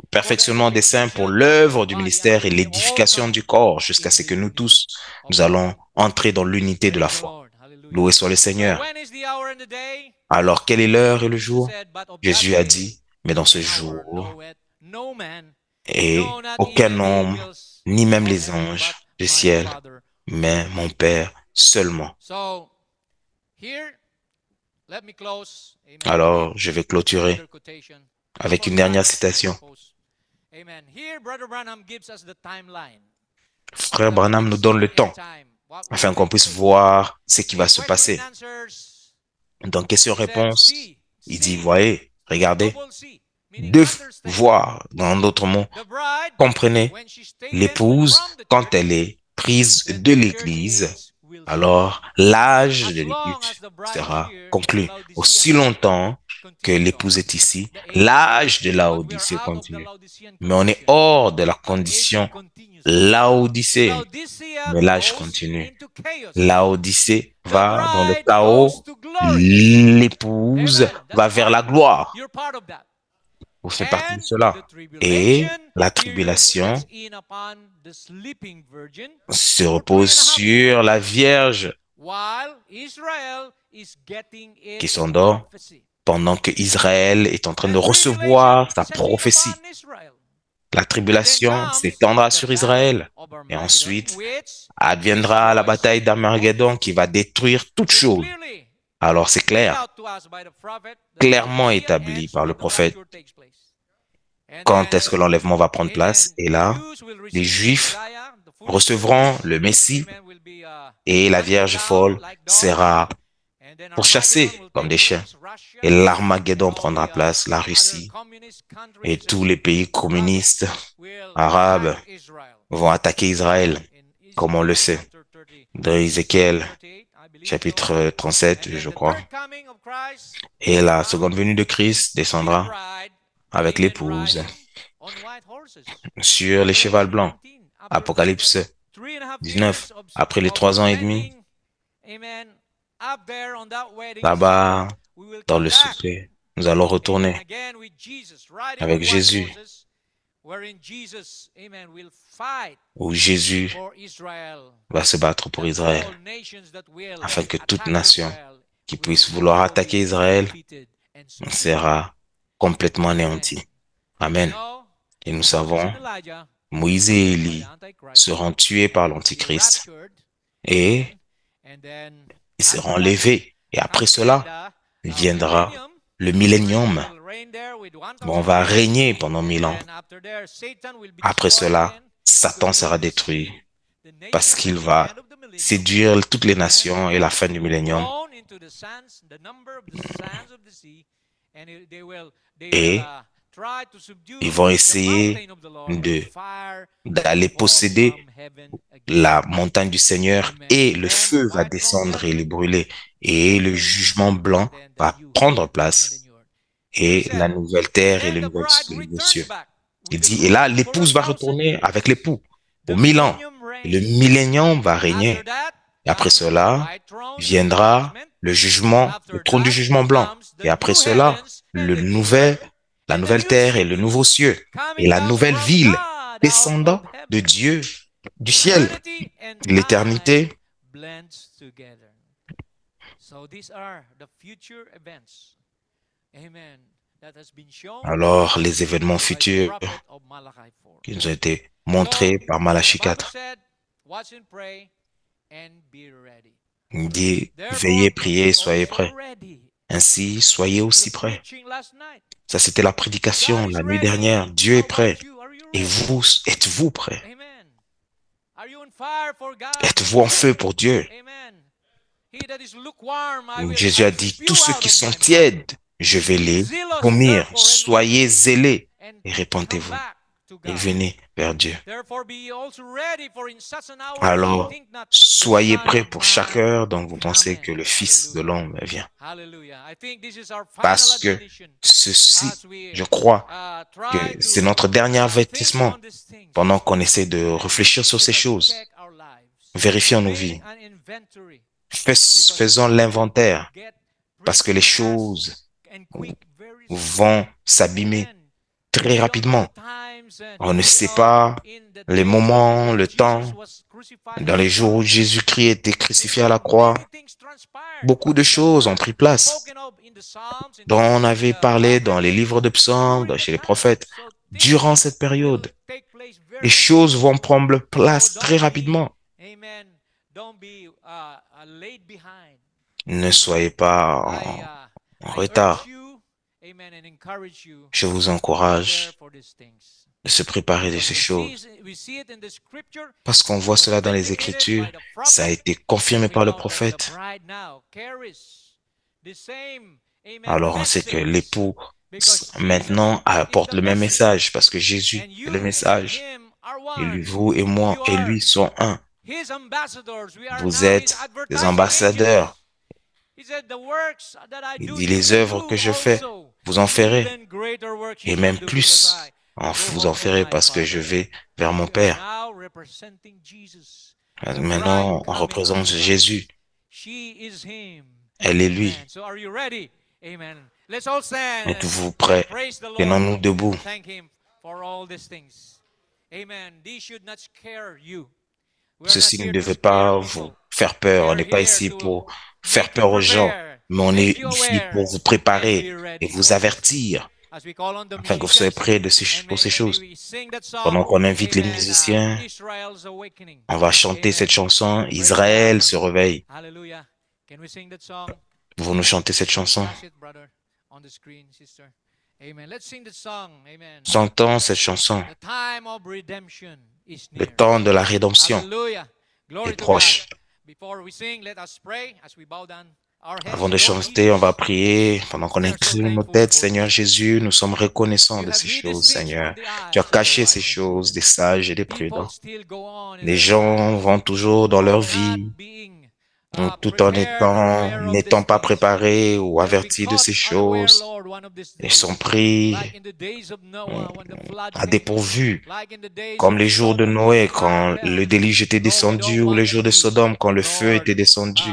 perfectionnement des saints, pour l'œuvre du ministère et l'édification du corps, jusqu'à ce que nous tous, nous allons entrer dans l'unité de la foi. Loué soit le So Seigneur. when is the hour and the day? Alors, quelle est l'heure et le jour? Said, but of that Jésus a day dit, mais dans ce and hour jour, knoweth no man, et no, not aucun even the homme, angels ni même of les heaven, anges but du my ciel, Father. mais mon Père seulement. So here, let me close. Amen. Alors, je vais clôturer Another quotation. avec une Almost dernière done, I citation. suppose. Amen. Here, Brother Branham gives us the timeline. Frère That we Branham can nous see donne le the end temps time, what will afin qu'on take puisse place. voir ce qui va In se question passer. and answers, Dans he said, question-réponse, see, il dit, see, voyez, regardez, double see, meaning de understand. voir, dans d'autres mots, The bride, comprenez, when she's taken l'épouse, from the quand church, elle est prise then de the church l'Église, age will alors start. l'âge de As long as l'Église the bride is sera here, the conclu. Laodicean Aussi age longtemps que continues on. l'épouse est ici, The age is l'âge here, de but we are Laodicée out of the continue. Laodicean Mais on est condition. hors de la But the age condition continues on. Laodicée, Laodicea mais l'âge goes continue. into chaos. Laodicée The va dans le bride chaos, goes to glory. l'épouse Amen. va That's vers la part. gloire. You're part of that. Vous faites partie de And cela. the Et tribulation la period tribulation sets in upon the sleeping virgin se for repose 3.5 sur years, la Vierge while Israel is getting qui its s'endort prophecy. pendant que Israël est en train The de recevoir tribulation sa set in prophétie. upon Israel. La And then tribulation comes s'étendra the sur battle Israël. of Et Armageddon, ensuite, which adviendra la destroys bataille all. d'Armageddon qui va détruire toute It's chose. clearly Alors c'est laid clair, out to us by the prophet that the clairement Laodicean établi ends par le when the prophète, rapture takes place. And quand then, est-ce que l'enlèvement va prendre place. amen, Et the là, Jews will les receive the Juifs Messiah, the full recevront Jews, le Messie amen, will be et la hunted Vierge down folle like dogs. sera And then Armageddon pourchassée will comme take des chiens. place, Russia, Et l'Armageddon and all prendra the place, la other Russie communist et countries tous and les pays Arabic communistes will arabes attack Israel. vont attaquer Israël, In comme on le Ezekiel sait, chapter 30, dans Ézéchiel 38, I believe so. chapitre 37, And je then the crois. third coming of Christ Et will la come seconde venue de Christ with the descendra bride, avec amen, l'épouse riding on white horses. sur les chevaux Revelation blancs. 19, after Apocalypse 3.5 19, years après les of 3 ans et demi, spending, amen, up there on that wedding là-bas, supper, we will dans come le back, souper, nous allons amen, retourner again with Jesus riding on avec white Jésus, horses, wherein Jesus, amen, will fight où Jésus for Israel, va se battre pour that Israël, all nations that will afin que toute attack nation Israel qui will puisse vouloir all attaquer be Israël defeated and subdued. sera complètement Amen. anéanti. We Amen. know Et nous Moses savons, and Elijah Moïse et by Élie the Antichrist seront tués par and will be l'Antichrist raptured, et amen. And then ils seront after that enlevés. Et après comes cela the viendra millennium, le wherein millénium, we will reign there with où 1,000 on va years. régner pendant And 1000 ans. then after there, Satan will be Après destroyed cela, again, Satan because he sera will détruit deceive the parce nations qu'il at the va end of the millennium. séduire toutes les Amen. nations et la fin du millénium. Thrown into the sands, the number of the sands of the sea, and they will Et try to subdue ils vont the essayer mountain of the Lord with de fire d'aller fall posséder from heaven again. la montagne du Seigneur Amen. et And le then feu the va white throne descendre et les judgment brûler et will le reign, jugement blanc and then the va new prendre heaven and the place new earth. He et said, la nouvelle and terre et then the bride le nouveau returns cieux. back Il with the dit, et là, groom for l'épouse va 1,000 retourner avec years. l'époux The pour 1000 ans. millennium Et le reigns. millénium va After régner. that Et après comes the cela white throne viendra judgment. le jugement, le After trône du that jugement blanc. comes the Et après new cela, heavens and the new la earth and the nouvelle new terre et le city nouveau cieux. Et coming la down nouvelle from ville God out descendant of de heaven. Dieu du ciel. Eternity and L'éternité time blends together. So these are the future events. Amen. That has been shown Alors, les événements by the futurs prophet of Malachi 4. qui nous ont été montrés par The Malachie Bible 4. said, watch and pray and be ready. Il dit, Therefore, veillez, priez, be soyez also prêts. ready. Ainsi, soyez aussi The prêts. preaching last night. Ça, c'était la God prédication is la nuit ready. dernière. Dieu How est prêt. about you? Are you Et ready? vous, êtes-vous prêts? Amen. Are you on fire for God? Êtes-vous en feu pour Dieu? Amen. He that is lukewarm, I will Jésus a dit, spew tous ceux out qui of sont my mouth. tièdes, je vais Be les zealous, vomir. therefore, and Soyez repent, zélés and et come répentez-vous back to et God. venez vers Dieu. Therefore be ye also ready, for in such an hour Alors, think not the soyez Son prêts of pour chaque Man heure dont vous pensez cometh. que le Fils de Hallelujah. l'homme vient. Hallelujah. I think this is our final Parce que admonition ceci, as we je crois try que c'est to notre dernier think avertissement on these things. pendant qu'on essaie de Amen. réfléchir sur Let ces us choses. check our lives. Vérifions nos Make vies. an inventory. Faisons l'inventaire Get parce que les pretty fast choses and quick very soon. vont s'abîmer Amen. très We don't know rapidement. the times On ne sait pas les moments, le temps, dans les jours où Jésus-Christ était crucifié à la croix. Beaucoup de choses ont pris place, dont on avait parlé dans les livres de psaumes, chez les prophètes. Durant cette période, les choses vont prendre place très rapidement. Ne soyez pas en retard. Je vous encourage de se préparer de ces choses. Parce qu'on voit cela dans les Écritures, ça a été confirmé par le prophète. Alors on sait que l'époux maintenant apporte le même message parce que Jésus est le message. Et lui, vous et moi et lui sont un. Vous êtes des ambassadeurs. Il dit, les œuvres que je fais, vous en ferez. Et même plus, vous en ferez parce que je vais vers mon Père. Maintenant, on représente Jésus. Elle est lui. Êtes-vous prêts? Tenons-nous debout. Ceci ne devait pas vous faire peur. On n'est pas ici pour faire peur aux gens, mais on est ici pour vous préparer et vous avertir, afin que vous soyez prêts pour ces choses. Pendant qu'on invite les musiciens, on va chanter cette chanson, Israël se réveille. Vous nous chantez cette chanson? Chantons cette chanson. Le temps de la rédemption est proche. Avant de chanter, on va prier pendant qu'on incline nos têtes. Seigneur Jésus, nous sommes reconnaissants de ces choses, Seigneur. Tu as caché ces choses des sages et des prudents. Les gens vont toujours dans leur vie tout en n'étant pas préparés ou avertis de ces choses. Ils sont pris à dépourvu, comme les jours de Noé, quand le déluge était descendu, ou les jours de Sodome, quand le feu était descendu.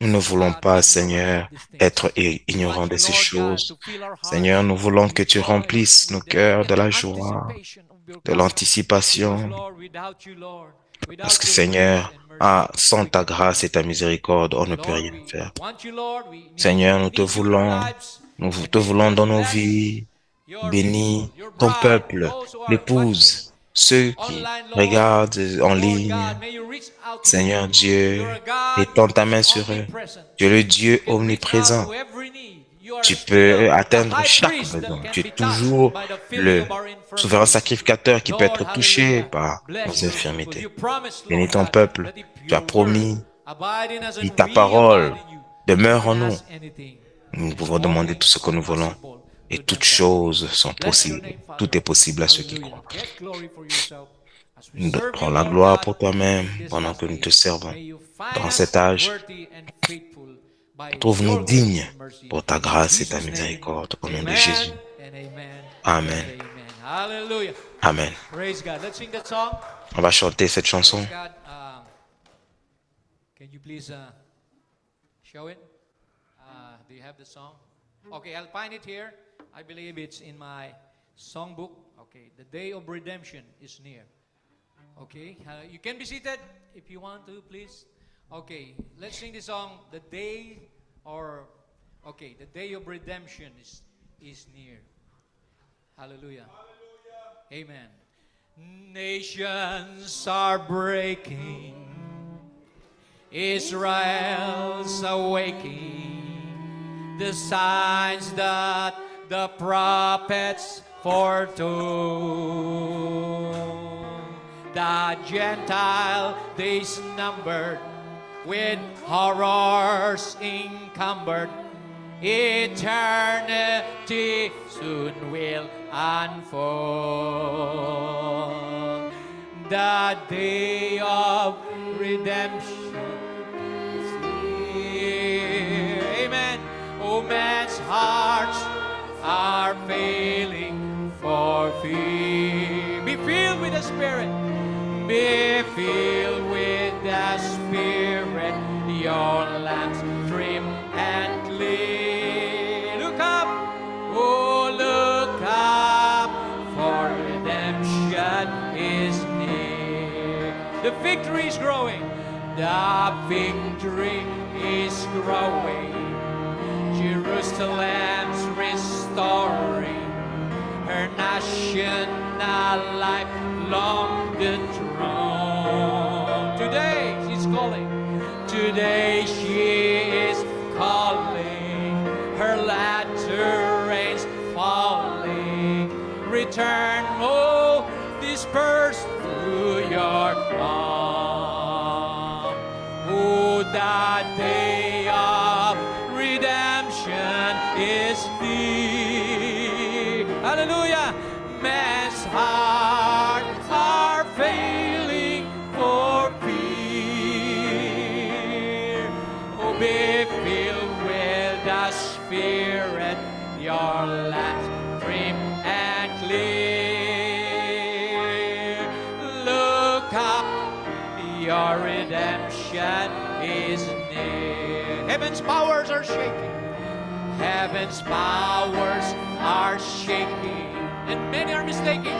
Nous ne voulons pas, Seigneur, être ignorants de ces choses. Seigneur, nous voulons que tu remplisses nos cœurs de la joie, de l'anticipation. Parce que, Seigneur, sans ta grâce et ta miséricorde, on ne peut rien faire. Seigneur, nous te voulons dans nos vies. Bénis ton peuple, l'épouse, ceux qui regardent en ligne. Seigneur Dieu, étends ta main sur eux. Tu es le Dieu omniprésent. Tu peux atteindre chaque besoin. Tu es toujours le souverain sacrificateur qui peut être touché par nos infirmités. Bénis ton peuple. Tu as promis, et ta parole demeure en nous. Nous pouvons demander tout ce que nous voulons. Et toutes choses sont possibles. Tout est possible à ceux qui croient. Nous prends la gloire pour toi-même pendant que nous te servons. Dans cet âge, trouve-nous dignes pour ta grâce et ta miséricorde. Au nom de Jésus. Amen. Amen. On va chanter cette chanson. Can you please show it? Do you have the song? Okay, I'll find it here. I believe it's in my songbook. Okay, the day of redemption is near. Okay, you can be seated if you want to, please. Okay, let's sing the song. The day of redemption is near. Hallelujah. Amen. Nations are breaking. Israel's awaking. The signs that the prophets foretold. The Gentile days numbered, with horrors encumbered. Eternity soon will unfold. The day of redemption is near. Amen. Oh, man's hearts are failing for fear. Be filled with the Spirit. Be filled with the Spirit. Your lamps trim and clear. Look up, oh, look up, for redemption The victory is growing. The victory is growing. Jerusalem's restoring her national life long the throne. Today she's calling. Today she is calling. Her latter rains falling. Return, oh, disperse to your arm. Oh, that day of redemption is near. Hallelujah. Men's hearts are failing for fear. Oh, be filled with the Spirit, your lamps trim and clear. Look up, your redemption is near. Heaven's powers are shaking. Heaven's powers are shaking. And many are mistaking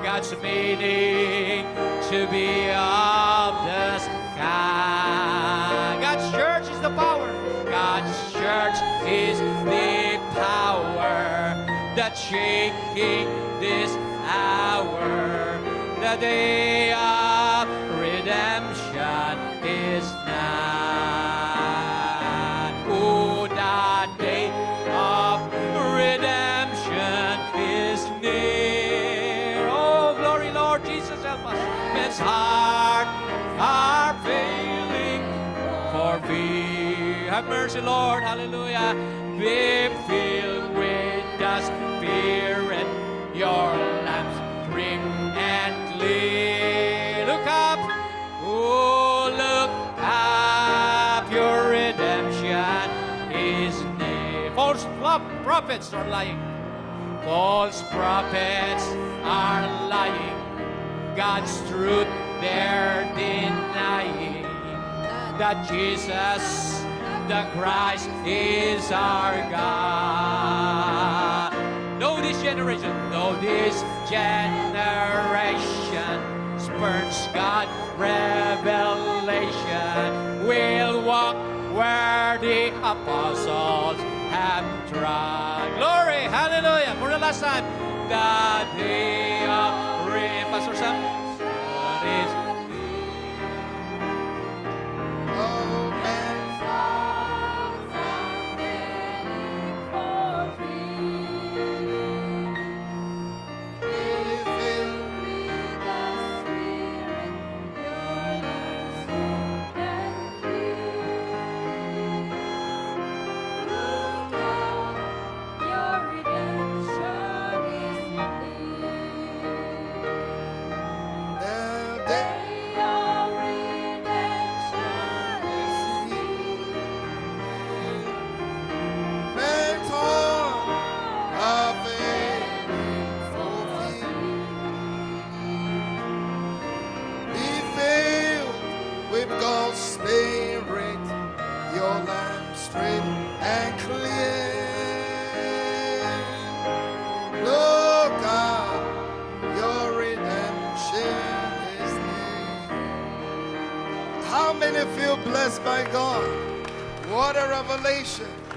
God's meaning to be of the sky. God's church is the power. God's church is the power that's shaking this hour. The day of redemption is nigh. Oh, the day of redemption is near. Oh, glory, Lord Jesus, help us. Men's hearts are failing for thee. Have mercy, Lord, hallelujah. Be filled with the Spirit, your lamps bring and clear. Look up, oh, look up, your redemption is near. False prophets are lying. False prophets are lying. God's truth they're denying. That Jesus, the Christ, is our God. Know this generation, spurns God revelation. We'll walk where the apostles have trod. Glory, hallelujah. For the last time, the day of rain. Pastor Sam, what is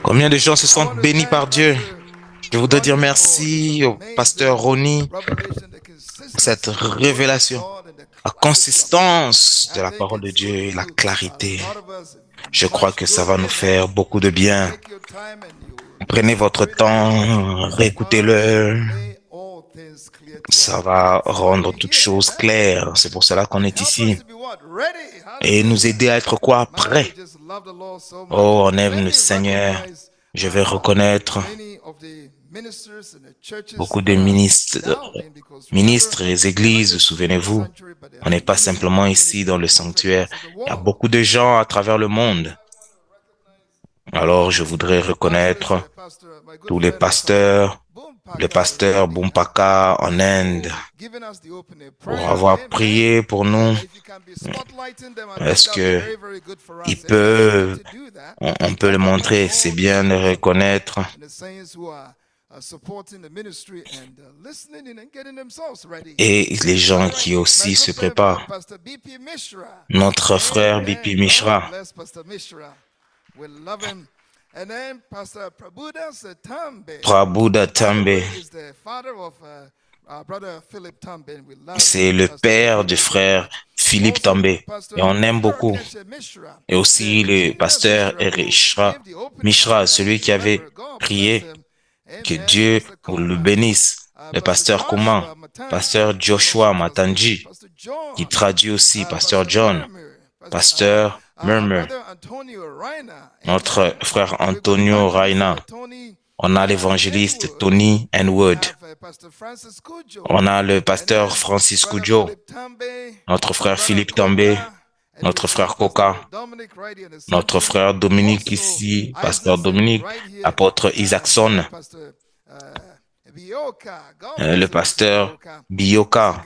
Combien de gens se sentent bénis par Dieu? Je voudrais dire merci au pasteur Ronnie pour cette révélation, la consistance de la parole de Dieu et la clarité. Je crois que ça va nous faire beaucoup de bien. Prenez votre temps, réécoutez-le. Ça va rendre toutes choses claires. C'est pour cela qu'on est ici. Et nous aider à être quoi? Prêts. Oh, on aime le Seigneur. Je vais reconnaître beaucoup de ministres et les églises, souvenez-vous. On n'est pas simplement ici dans le sanctuaire. Il y a beaucoup de gens à travers le monde. Alors, je voudrais reconnaître tous les pasteurs, le pasteur Bumpaka en Inde, pour avoir prié pour nous. Est-ce que on peut le montrer? C'est bien de reconnaître et les gens qui aussi se préparent. Notre frère B.P. Mishra, Prabhuda Tambe, c'est le père du frère Philippe Tambe, et on aime beaucoup. Et aussi le pasteur Mishra, celui qui avait prié que Dieu le bénisse. Le pasteur Kouma, pasteur Joshua Matanji, qui traduit aussi pasteur John, pasteur Murmur, notre frère Antonio Raina. On a l'évangéliste Tony Enwood. On a le pasteur Francis Kujo, notre frère Philippe Tambe, notre frère Koka, notre frère Dominique ici, pasteur Dominique, apôtre Isaacson, le pasteur Bioka,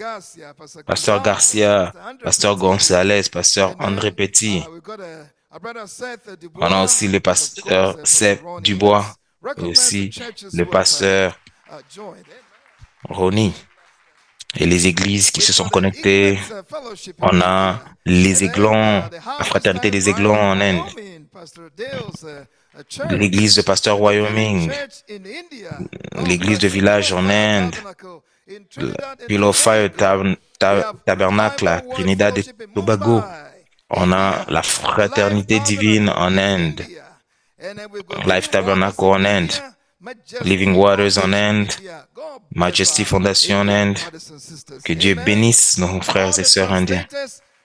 pasteur Garcia, pasteur Gonzalez, pasteur André Petit. On a aussi le pasteur Seth Dubois, et aussi le pasteur Ronnie. Et les églises qui se sont connectées. On a les Aiglons, la fraternité des Aiglons en Inde, l'église de pasteur Wyoming, l'église de village en Inde, le Pillow Fire Tabernacle à Trinidad et Tobago. On a la fraternité divine en Inde, Life Tabernacle en Inde, Living Waters en Inde, Majesty Foundation en Inde. Que Dieu bénisse nos frères et sœurs indiens,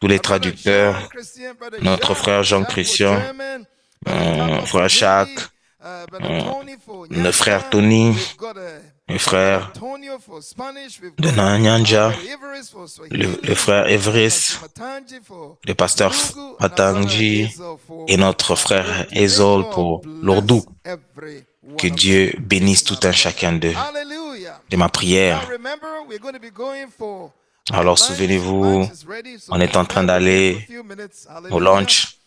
tous les traducteurs, notre frère Jean-Christian, mon frère Jacques, le frère Tony, le frère de Nanyanja, le frère Everest, le pasteur Matangi et notre frère Ezol pour l'Ourdou. Que Dieu bénisse tout un chacun d'eux. De ma prière. Alors souvenez-vous, on est en train d'aller au lunch.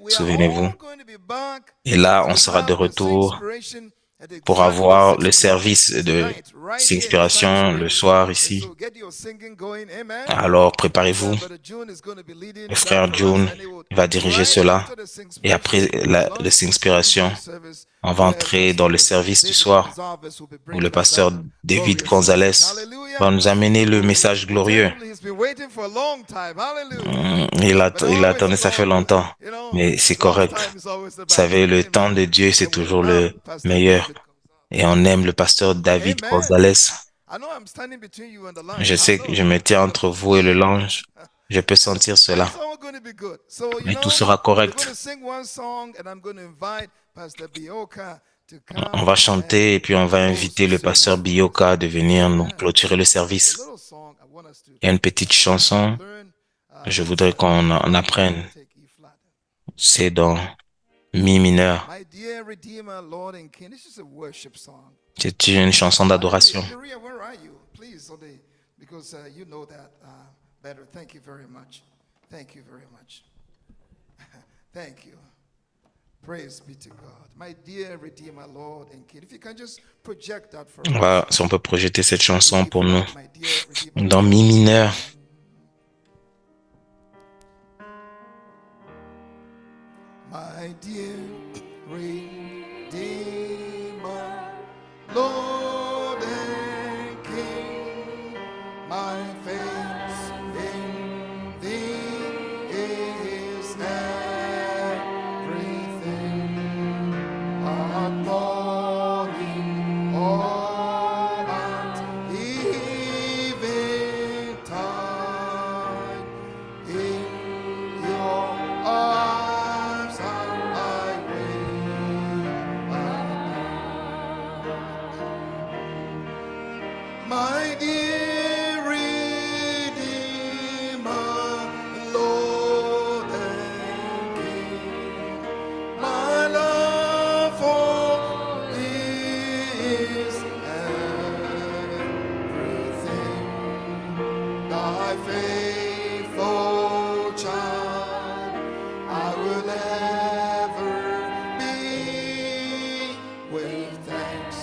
Souvenez-vous. Et là, on sera de retour pour avoir le service de Singspiration le soir ici. Alors préparez-vous. Le frère June va diriger cela. Et après le Singspiration, on va entrer dans le service du soir où le pasteur David Gonzalez va nous amener le message glorieux. Il attendait, ça fait longtemps, mais c'est correct. Vous savez, le temps de Dieu, c'est toujours le meilleur. Et on aime le pasteur David Gonzalez. Je sais que je me tiens entre vous et le linge. Je peux sentir cela. Mais tout sera correct. On va chanter et puis on va inviter le pasteur Bioka de venir nous clôturer le service. Il y a une petite chanson, je voudrais qu'on en apprenne. C'est dans Mi mineur. C'est une chanson d'adoration. Voilà, si on peut projeter cette chanson pour nous dans Mi mineur. My dear Redeemer, Lord and King, my faith in Thee is everything. Upholding all at eventide in Your arms I wait. My dear Redeemer, Lord and King, my love for Thee is everything. Thy faithful child I will ever be. With thanks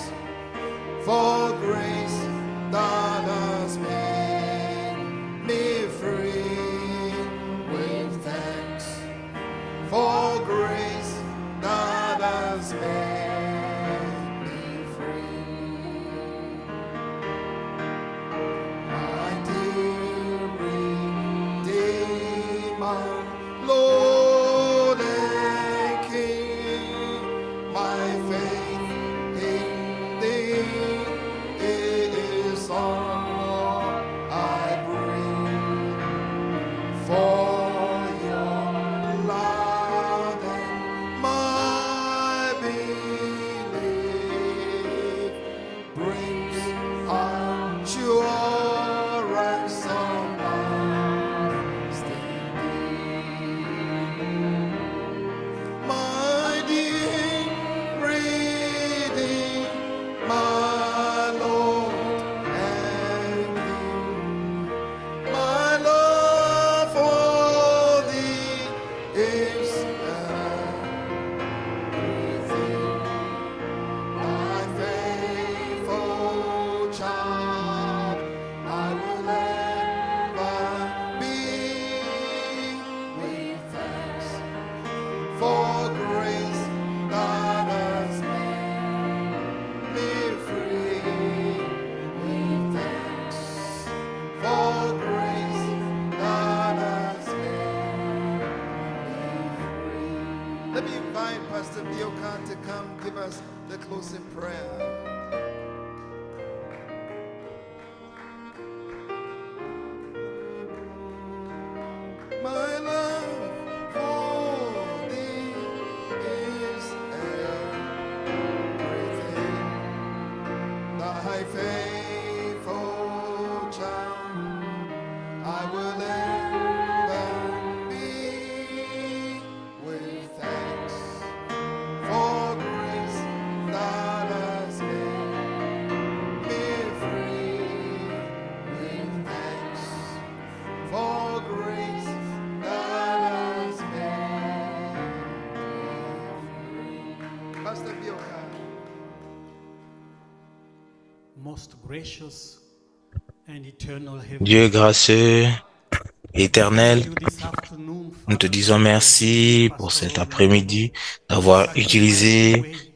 Biokan to come give us the closing prayer. My love for thee is everything. Thy faithful child, I will ever be with thanks for grace that has made me free. With thanks for grace that has made me free. Pastor Bioka. Most gracious and eternal Dieu Heavenly gracieux, éternel, Father, this afternoon, nous te Father, disons merci pour cet après-midi d'avoir such a utilisé mighty way,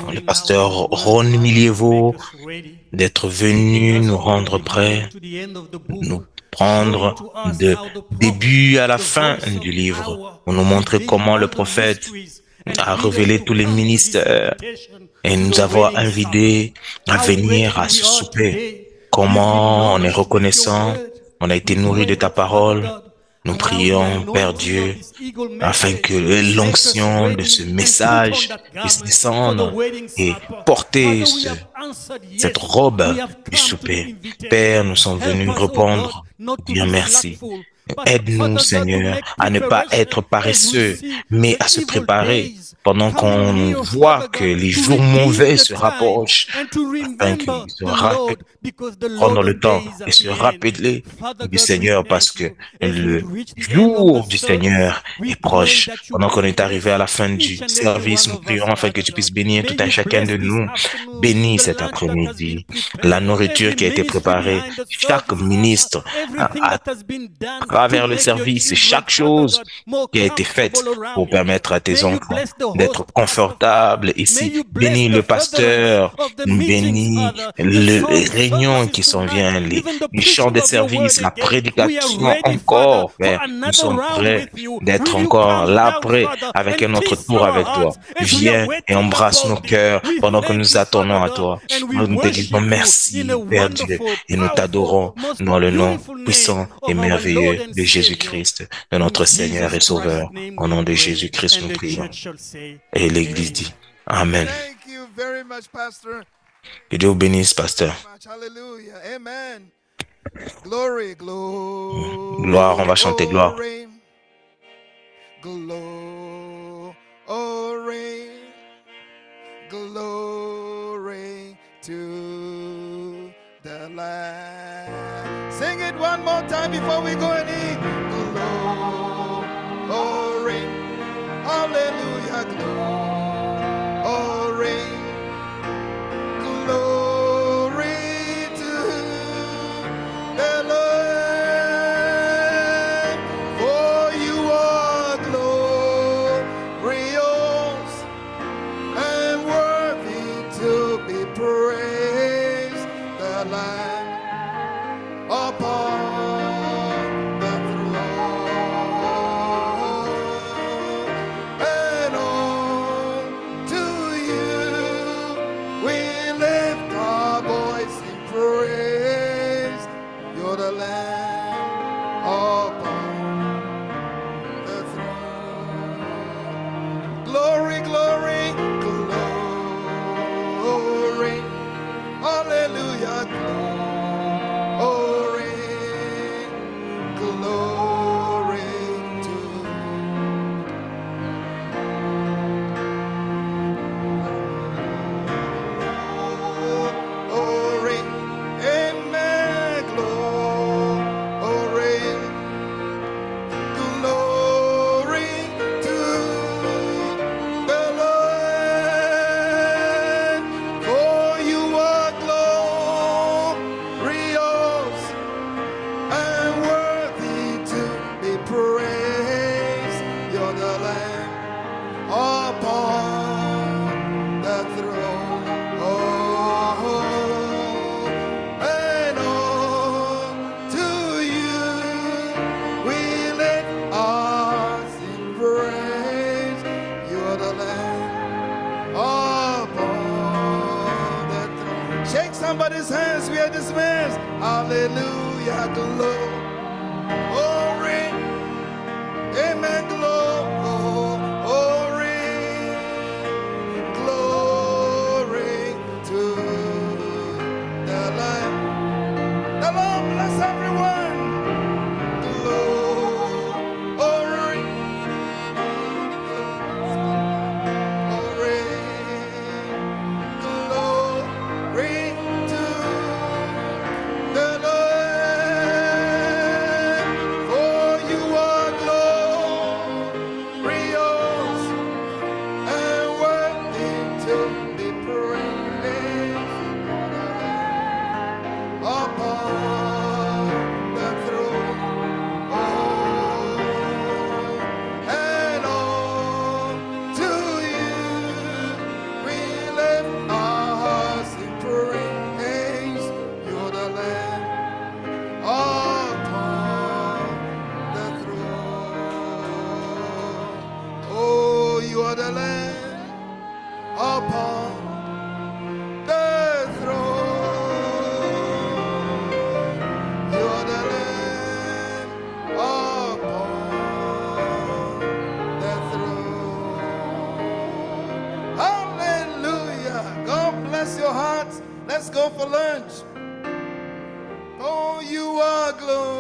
le pouring out pasteur your word, Ron Father, to Milievo make us ready, d'être taking venu us nous from the rendre prêts, beginning to the end of the book, nous showing prendre to us de how the prophet, début à la the fin voice of du livre, power, pour nous montrer revealed comment le all the prophète mysteries and a lead us révélé to tous les come to this ministères invitation et to nous the avons wedding supper. invités à How venir à grateful ce we are souper. today. We've been Comment on est nourished with your reconnaissant, word. on a été We nourri de pray ta that, Father parole. God, Nous allow the prions, Père anointing of Dieu, this eagle afin que message make us l'onction de ce ready and put on message that puisse garment for the descendre wedding et supper. porter Father, we have answered cette yes. robe We have du come to the souper. invitation. Père, nous sommes Help venus us, oh God, répondre, not to dire be merci. slackful, but Aide-nous, Father God, to Seigneur, make à ne pas être preparation as we paresseux, see mais the à se evil préparer days pendant coming qu'on near, voit Father que God, les to jours redeem mauvais the se time rapprochent, and to afin remember qu'ils se the rappellent, Lord, because the prendre le Lord's temps day is et at se the end. rappeler Father du God, we Seigneur parce thank que you. As le we've reached the end of the jour du service, Seigneur we est pray proche. that you Pendant qu'on please est arrivé à la bless fin each du and every service, one nous of us, prions afin que Father tu God. puisses bénir May tout un you chacun bless de this nous. afternoon, Bénis the cet lunch that has been après-midi la prepared, nourriture every qui a été ministry préparée, behind the chaque service, Father, ministre everything à that has been done to travers le make your service et children, chaque Father chose God, more qui a été faite comfortable pour around you. permettre à tes May you enfants bless the d'être host pastor, Father. confortables May ici. you bless Bénis the le furtherance pasteur, of the meetings, bénis Father, the les song réunions services qui s'en tonight, viennent, even the les chants preaching des of your word services, la again. We are prédication ready, Father, encore, for Père. Nous another sommes round prêts with you. d'être Will you encore come là, down, prêts Father, avec and un autre kiss tour our avec toi. hearts as we are Viens et waiting embrasse nos upon thee? cœurs We pendant que thank nous you, attendons Father à God, toi. and we Nous te disons worship you in a merci, Père Dieu, wonderful, et nous powerful, t'adorons most dans le nom beautiful name puissant et of our Lord merveilleux and de Savior. Jésus-Christ, de In notre Seigneur Jesus et Christ's Sauveur. name Au we nom de pray, Jésus-Christ, and nous the prions. church shall say, Et l'Église Amen. dit Amen. Thank you very much, Pastor. Que Dieu vous bénisse, pasteur. Hallelujah. Amen. Glory, glory. Gloire, on va chanter gloire. Glory. Glory to the Lamb. Sing it one more time before we go and eat. Glory. Hallelujah. Glory. Glory to the Lamb. For you are glorious and worthy to be praised. The Lamb upon the throne, and unto you we lift our voice in praise. You're the Lamb upon the throne. Glory, glory, glory. Hallelujah. Glory are dismissed. Hallelujah, glory. Amen, glory. Glory to the Lamb. The Lord bless everyone. Glory. Glory. Glory to the Lamb. For you are glorious and worthy to be praised upon the throne. And on to you we lift our hearts in praise. You're the Lamb upon the throne. Oh, you are the Lamb upon the throne. You are the Lamb upon the throne. Hallelujah. God bless your hearts. Let's go for lunch. Oh, you are glorious.